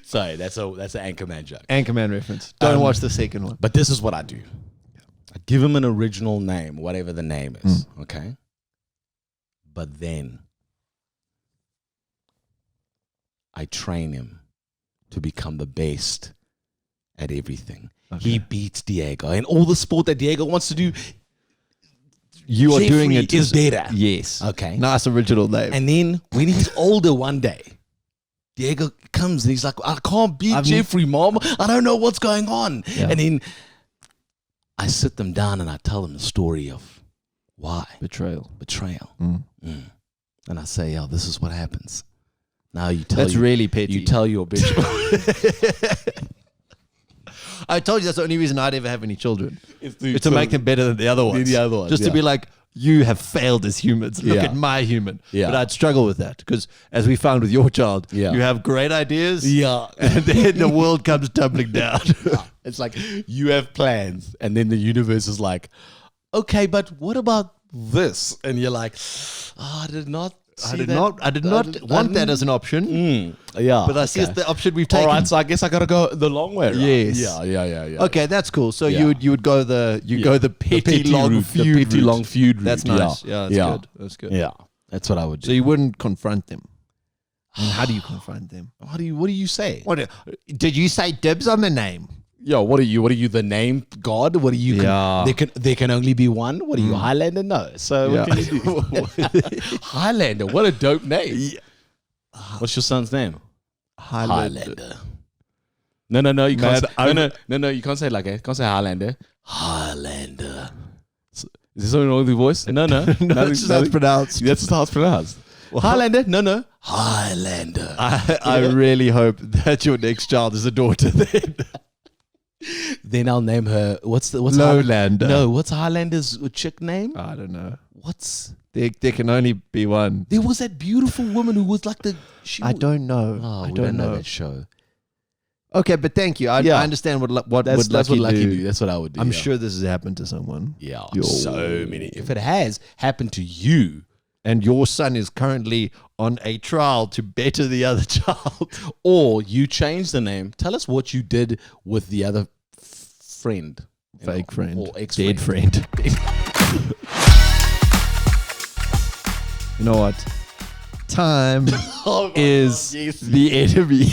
Sorry, that's an Anchorman joke. Anchorman reference. Don't watch the second one. But this is what I do. I give him an original name, whatever the name is. Okay. But then I train him to become the best at everything. Okay. He beats Diego in all the sport that Diego wants to do. You are Jeffrey doing it. is better. Yes. Okay. Nice original name. And then when he's older one day, Diego comes and he's like, I can't beat Jeffrey, Mom. I don't know what's going on. Yeah. And then I sit them down and I tell them the story of why. Betrayal. And I say, this is what happens. Now you tell That's really petty. You tell your bitch. I told you that's the only reason I'd ever have any children. It's to make them better than the other ones. Just to be like, you have failed as humans. Look at my human. Yeah. But I'd struggle with that because as we found with your child, you have great ideas. Yeah. And then the world comes tumbling down. It's like you have plans and then the universe is like, okay, but what about this? And you're like, I did not want that as an option. Yeah. But I see it's the option we've taken. All right, so I guess I gotta go the long way. Right? Yes. Yeah. Okay, that's cool. So you would go the petty long feud route. That's nice. Yeah, that's good. Yeah. That's what I would do. So you wouldn't confront them. And how do you confront them? What do you say? Did you say dibs on the name? Yo, what are you? The name God? What are you? Yeah. There can only be one. What are you, Highlander? No. So what can you do? Highlander. What a dope name. Yeah. What's your son's name? Highlander. No. You can't. No. You can't say it like that. You can't say Highlander. Highlander. Is there something wrong with your voice? No. That's just how it's pronounced. That's just how it's pronounced. Well, Highlander? No. Highlander. I really hope that your next child is a daughter then. Then I'll name her. What's Lowlander? No, what's Highlander's chick name? I don't know. There can only be one. There was that beautiful woman who was like I don't know. Oh, I don't know that show. Okay, but thank you. I understand what that's what Lucky do. That's what I would do. I'm sure this has happened to someone. Yeah, so many. If it has happened to you, and your son is currently on a trial to better the other child, or you change the name, tell us what you did with the other friend, fake friend, or ex-friend. Dead friend. You know what? time is yes. the enemy.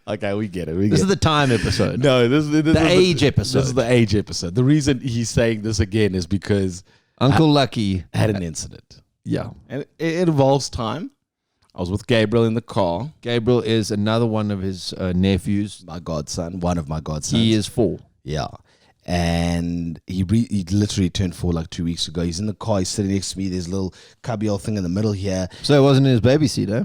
Okay, we get it. This is the time episode. No, this is the age episode. This is the age episode. The reason he's saying this again is because Uncle Lucky had an incident. Yeah. And it involves time. I was with Gabriel in the car. Gabriel is another one of his nephews. My godson, one of my godsons. He is 4. Yeah. And he literally turned 4 like 2 weeks ago. He's in the car. He's sitting next to me. There's a little cubbyhole thing in the middle here. So it wasn't in his baby seat, eh?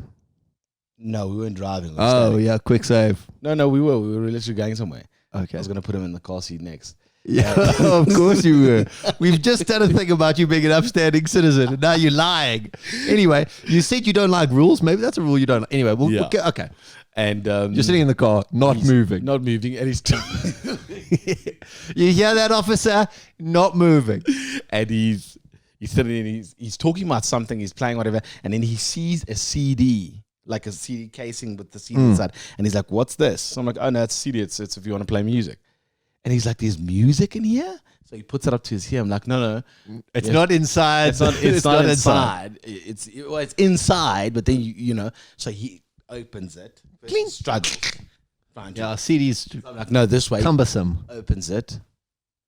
No, we weren't driving. We were Oh, standing. yeah, quick save. No, we were. We were literally going somewhere. Okay. I was going to put him in the car seat next. Yeah, of course you were. We've just done a thing about you being an upstanding citizen, and now you're lying. Anyway, you said you don't like rules. Maybe that's a rule you don't like. Anyway, we'll get, okay. And you're sitting in the car, not moving. Not moving. And he's... You hear that, officer? Not moving. And he's sitting and he's talking about something. He's playing whatever. And then he sees a CD. Like a CD casing with the CD inside. And he's like, what's this? So I'm like, oh, no, it's a CD. It's if you want to play music. And he's like, there's music in here? So he puts it up to his ear. I'm like, no. It's not inside. It's not inside. It's inside, but then, you know. So he opens it. Clean. Struggle. Yeah, CDs. I'm like, no, this way. Cumbersome. Opens it.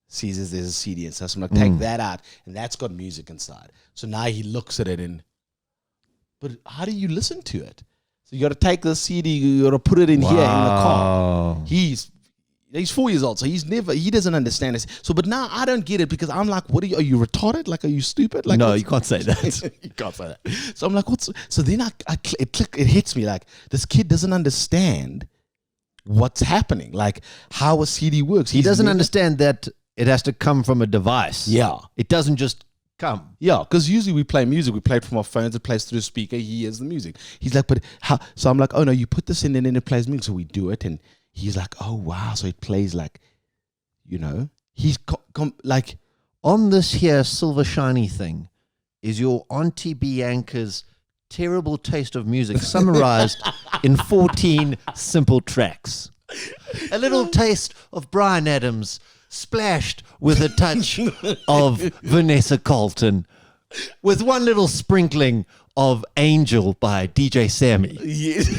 Sees there's a CD inside. So I'm like, take that out. And that's got music inside. So now he looks at it and, but how do you listen to it? So you got to take the CD, you got to put it in here in the car. He's 4 years old, so he doesn't understand this. So, but now I don't get it because I'm like, are you retarded? Like, are you stupid? Like, no, you can't say that. You can't say that. So I'm like, so then it hits me like, this kid doesn't understand what's happening, like how a CD works. He doesn't understand that it has to come from a device. Yeah. It doesn't just come. Yeah, because usually we play music. We play it from our phones. It plays through a speaker. He hears the music. He's like, but how? So I'm like, oh, no, you put this in and then it plays music. So we do it. And he's like, oh, wow. So it plays like, you know, he's like. On this here silver shiny thing is your Auntie Bianca's terrible taste of music summarized in 14 simple tracks. A little taste of Bryan Adams splashed with a touch of Vanessa Carlton, with one little sprinkling of Angel by DJ Sammy. Yes.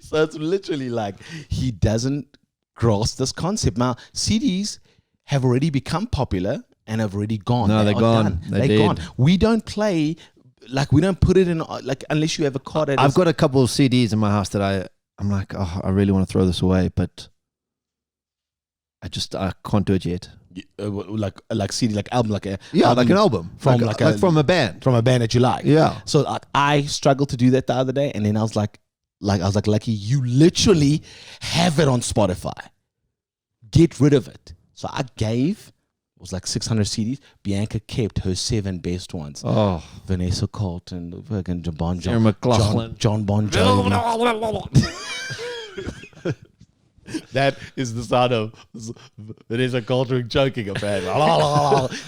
So it's literally like he doesn't grasp this concept. Now, CDs have already become popular and have already gone. No, they're gone. They're gone. We don't play, like we don't put it in, like unless you have a card. I've got a couple of CDs in my house that I'm like, oh, I really want to throw this away, but I can't do it yet. Like CD, like album, like a like an album from like from a band, that you like. Yeah. So like I struggled to do that the other day, and then I was like, Lucky, you literally have it on Spotify. Get rid of it. So I gave. It was like 600 CDs. Bianca kept her 7 best ones. Oh, Vanessa Carlton, fucking Sarah McLachlan, John Bon Jovi. That is the sound of Vanessa Carlton choking a fan.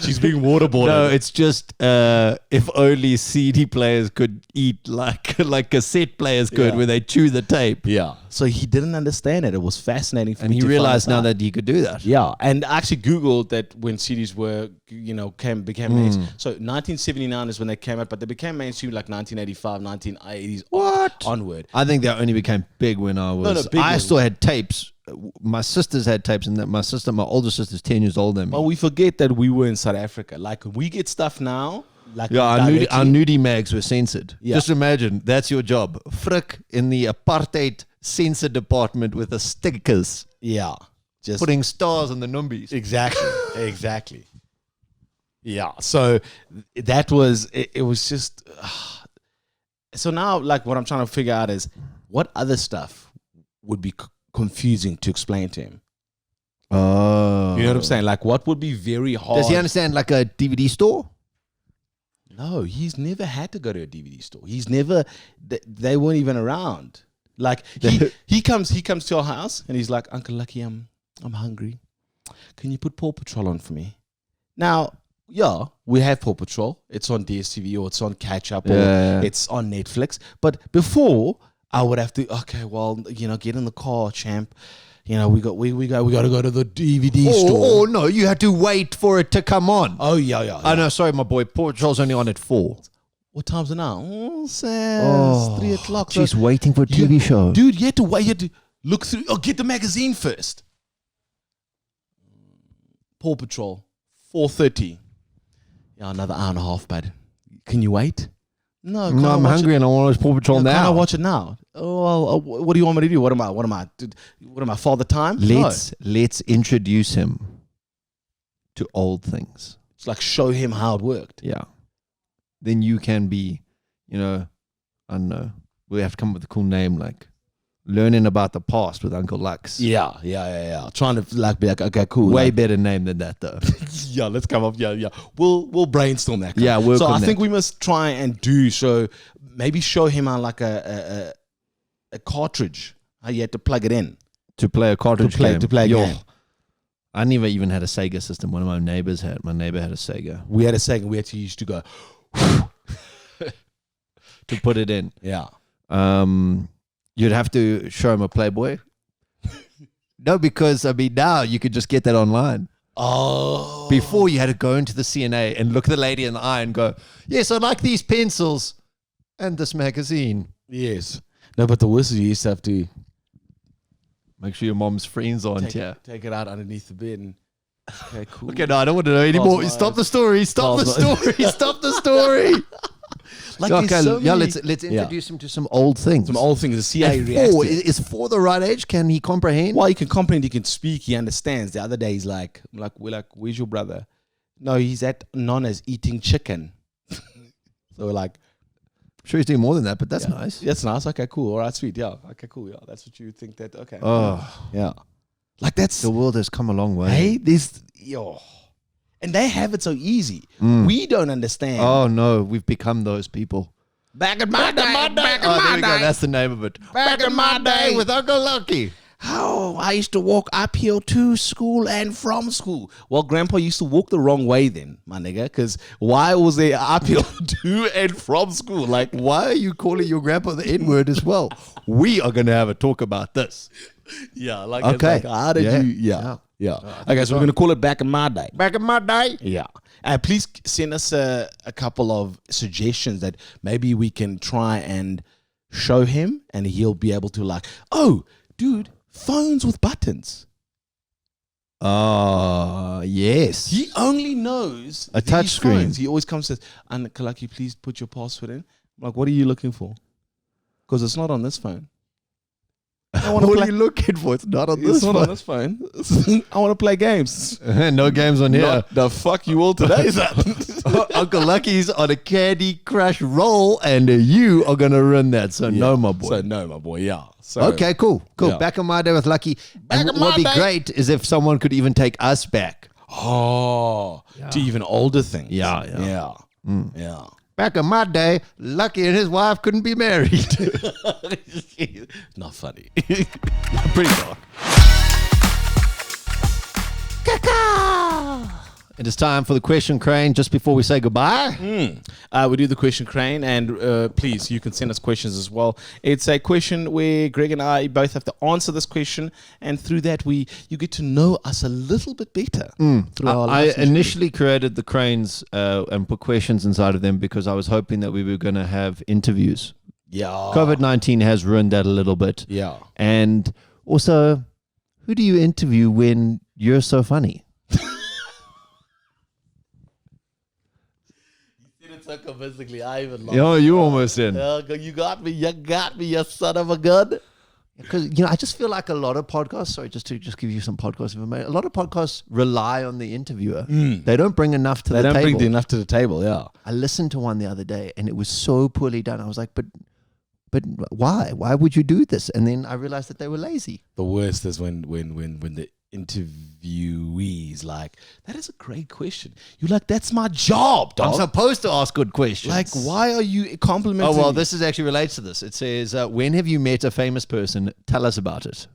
She's being waterboarded. No, it's just if only CD players could eat like cassette players could, where they chew the tape. Yeah. So he didn't understand it. It was fascinating for me. And he to realized now find out. that he could do that. Yeah, and I actually Googled that when CDs were, became mainstream. So 1979 is when they came out, but they became mainstream like 1985, 1980s onward. I think they only became big when I was. I still had tapes. My sisters had tapes, and that my older sister's 10 years older than me. But we forget that we were in South Africa. Like we get stuff now. Like our nudie mags were censored. Yeah. Just imagine that's your job. Frick in the apartheid censor department with the stickers. Yeah. Just putting stars on the numbies. Exactly. Yeah. So that was it was just so now like what I'm trying to figure out is what other stuff would be confusing to explain to him. Oh. You know what I'm saying? Like what would be very hard. Does he understand like a DVD store? No, he's never had to go to a DVD store. He's never they weren't even around. Like he comes to our house and he's like, Uncle Lucky, I'm hungry. Can you put Paw Patrol on for me? Now, yeah, we have Paw Patrol. It's on DSTV or it's on Catch Up or it's on Netflix. But before, I would have to, get in the car, champ. we got to go to the DVD store. Oh no, you had to wait for it to come on. Oh yeah. Oh no, sorry, my boy. Paw Patrol's only on at 4. What time's it now? Oh, Sam, 3 o'clock. She's waiting for a TV show. Dude, you had to wait. You had to look through. Oh, get the magazine first. Paw Patrol, 4:30. Yeah, another hour and a half, bud. Can you wait? No, I'm hungry and I want to watch Paw Patrol now. Can I watch it now? Oh, what do you want me to do? What am I? Father time? Let's introduce him to old things. It's like show him how it worked. Yeah. Then you can be, I don't know. We have to come up with a cool name like Learning About the Past with Uncle Lux. Yeah. Trying to be like, okay, cool. Way better name than that though. Yeah, let's come up. Yeah. We'll brainstorm that. Yeah, work so on I that. think we must try and show him how like a cartridge. How you had to plug it in to play a cartridge game. To play a game. I never even had a Sega system. One of my neighbors had. My neighbor had a Sega. We had a Sega. We actually used to go to put it in. Yeah. You'd have to show him a Playboy. No, because now you could just get that online. Oh. Before you had to go into the CNA and look the lady in the eye and go, yes, I like these pencils and this magazine. Yes. No, but the worst is you used to have to make sure your mom's friends aren't here. Take it out underneath the bed and okay, cool. Okay, no, I don't want to know anymore. Stop the story. Stop the story. Like okay, so many, let's introduce him to some old things. The CIA reactor. Is 4 the right age? Can he comprehend? Well, he can comprehend. He can speak. He understands. The other day, he's like, we're like, where's your brother? No, he's at Nana's eating chicken. So we're like, I'm sure he's doing more than that, but that's nice. That's nice. Okay, cool. All right, sweet. Yeah. Okay, cool. Yeah, that's what you think that. Okay. Oh, yeah. Like that's the world has come a long way. Hey, and they have it so easy. We don't understand. Oh no, we've become those people. Back in my day. There we go. That's the name of it. Back in my day with Uncle Lucky. Oh, I used to walk uphill to school and from school. Well, Grandpa used to walk the wrong way then, my nigga, because why was there uphill to and from school? Like, why are you calling your grandpa the N-word as well? We are going to have a talk about this. Yeah, like, okay. Like, how did you? Yeah. Okay, so we're going to call it Back in My Day. Back in my day? Yeah. And please send us a couple of suggestions that maybe we can try and show him and he'll be able to like, oh, dude, phones with buttons. Yes. He only knows a touch screen. He always comes and says, Kalaki, please put your password in. I'm like, what are you looking for? Because it's not on this phone. What are you looking for? It's not on this phone. On this phone. I want to play games. No games on here. Not the fuck you all today, Uncle Lucky's on a Candy Crush roll, and you are going to run that. So no, my boy. Yeah. So, okay, cool. Yeah. Back in my day with Lucky. And what would be great is if someone could even take us back. Oh, to even older things. Yeah. Yeah. Back in my day, Lucky and his wife couldn't be married. Not funny. Pretty dark. It is time for the question crane just before we say goodbye. We do the question crane, and please, you can send us questions as well. It's a question where Greg and I both have to answer this question, and through that, you get to know us a little bit better. I initially created the cranes and put questions inside of them because I was hoping that we were going to have interviews. Yeah. COVID-19 has ruined that a little bit. Yeah. And also, who do you interview when you're so funny? So convincingly, I even lost. Oh, you almost in. You got me, you son of a gun. Because I just feel like a lot of podcasts. Sorry, just to give you some podcast information. A lot of podcasts rely on the interviewer. They don't bring enough to the table. They don't bring enough to the table. Yeah. I listened to one the other day, and it was so poorly done. I was like, but why? Why would you do this? And then I realized that they were lazy. The worst is when the interviewees like, that is a great question. You're like, that's my job, dog. I'm supposed to ask good questions. Like, why are you complimenting? Oh, well, this is actually relates to this. It says, when have you met a famous person? Tell us about it.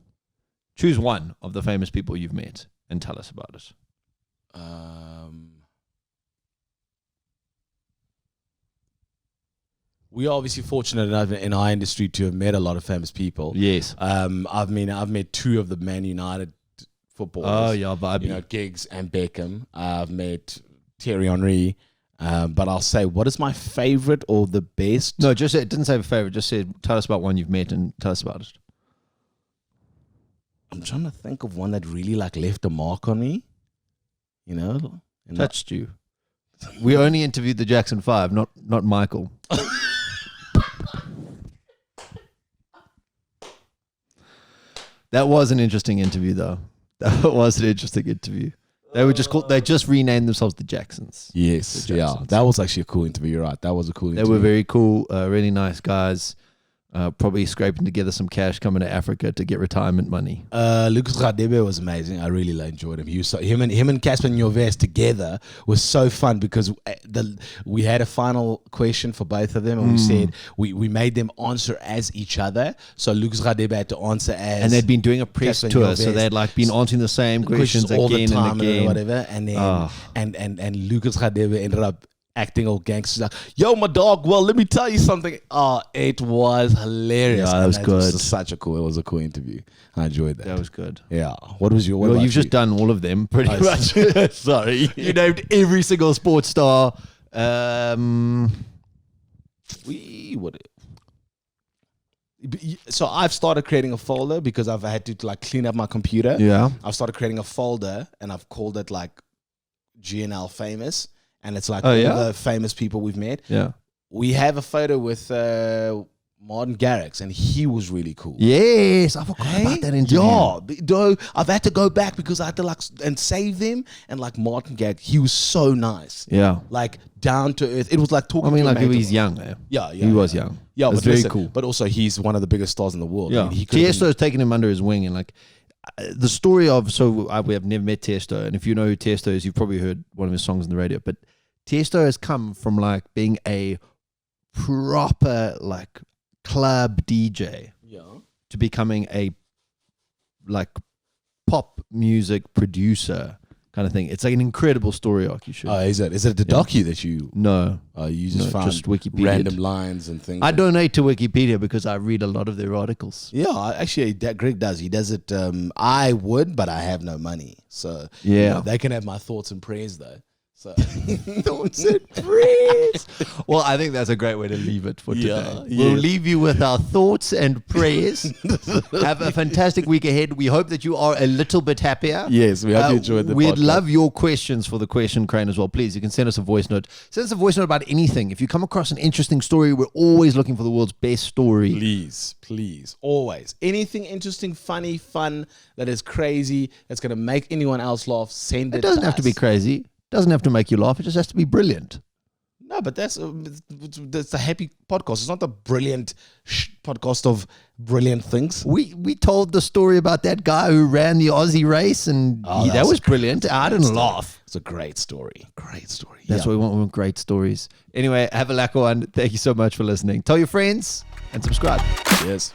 Choose one of the famous people you've met and tell us about it. We are obviously fortunate enough in our industry to have met a lot of famous people. Yes. I've met 2 of the Man United footballers. Oh, yeah, vibey. Giggs and Beckham. I've met Thierry Henry. But I'll say, what is my favorite or the best? No, just it didn't say a favorite. Just said, tell us about one you've met and tell us about it. I'm trying to think of one that really like left a mark on me. You know, Touched you. We only interviewed the Jackson 5, not Michael. That was an interesting interview, though. That was an interesting interview. They were just called. They just renamed themselves the Jacksons. Yes, The Jacksons. yeah, that was actually a cool interview. You're right, that was a cool interview. They were very cool, really nice guys. Probably scraping together some cash coming to Africa to get retirement money. Lucas Radebe was amazing. I really enjoyed him. He was him and Casper Nyovest together was so fun because we had a final question for both of them, and we said we made them answer as each other. So Lucas Radebe had to answer as, and they'd been doing a press Casper tour, so Nyovest. they'd like been answering the same questions all again the time and again. whatever, and then and Lucas Radebe ended up acting all gangsters like, yo, my dog, well, let me tell you something. Oh, it was hilarious. Yeah, that was good. It was a cool interview. I enjoyed that. That was good. Yeah. What was your? What Well, about you've just done all of them pretty much. Sorry. You named every single sports star. So I've started creating a folder because I've had to like clean up my computer. Yeah. I've started creating a folder and I've called it like GNL famous, and it's like Oh, all yeah? the famous people we've met. Yeah. We have a photo with Martin Garrix, and he was really cool. Yes, I forgot about that interview. Yeah, though I've had to go back because I had to like and save them. And like Martin Garrix, he was so nice. Yeah. Like down to earth. It was like talking. I mean, to a like mate he's of- young. Eh? Yeah, He was young. Yeah, That's but very listen, cool. But also, he's one of the biggest stars in the world. Yeah, I mean, he could've been- Tiesto's taken him under his wing, and like the story of we have never met Tiesto, and if you know who Tiesto is, you've probably heard one of his songs on the radio. But Tiesto has come from like being a proper like club DJ to becoming a like pop music producer kind of thing. It's like an incredible story arc. You should. Oh, is it the docu that you? No, You just No, found just Wikipedia. random lines and things. I donate to Wikipedia because I read a lot of their articles. Yeah, actually, Greg does. He does it. I would, but I have no money, so Yeah. they can have my thoughts and prayers though. So Thoughts and prayers. Well, I think that's a great way to leave it for today. Yeah, We'll yeah. leave you with our thoughts and prayers. Have a fantastic week ahead. We hope that you are a little bit happier. Yes, we hope you enjoyed the We'd podcast. love your questions for the Question Crane as well. Please, you can send us a voice note. Send us a voice note about anything. If you come across an interesting story, we're always looking for the world's best story. Please, always anything interesting, funny, fun that is crazy that's gonna make anyone else laugh. Send it. It doesn't have to be us. crazy. It doesn't have to make you laugh. It just has to be brilliant. No, but that's a happy podcast. It's not a brilliant podcast of brilliant things. We told the story about that guy who ran the Aussie race, and that was brilliant. I didn't laugh. It's a great story. Great story. That's what we want. We want great stories. Anyway, have a lekker one. Thank you so much for listening. Tell your friends and subscribe. Yes.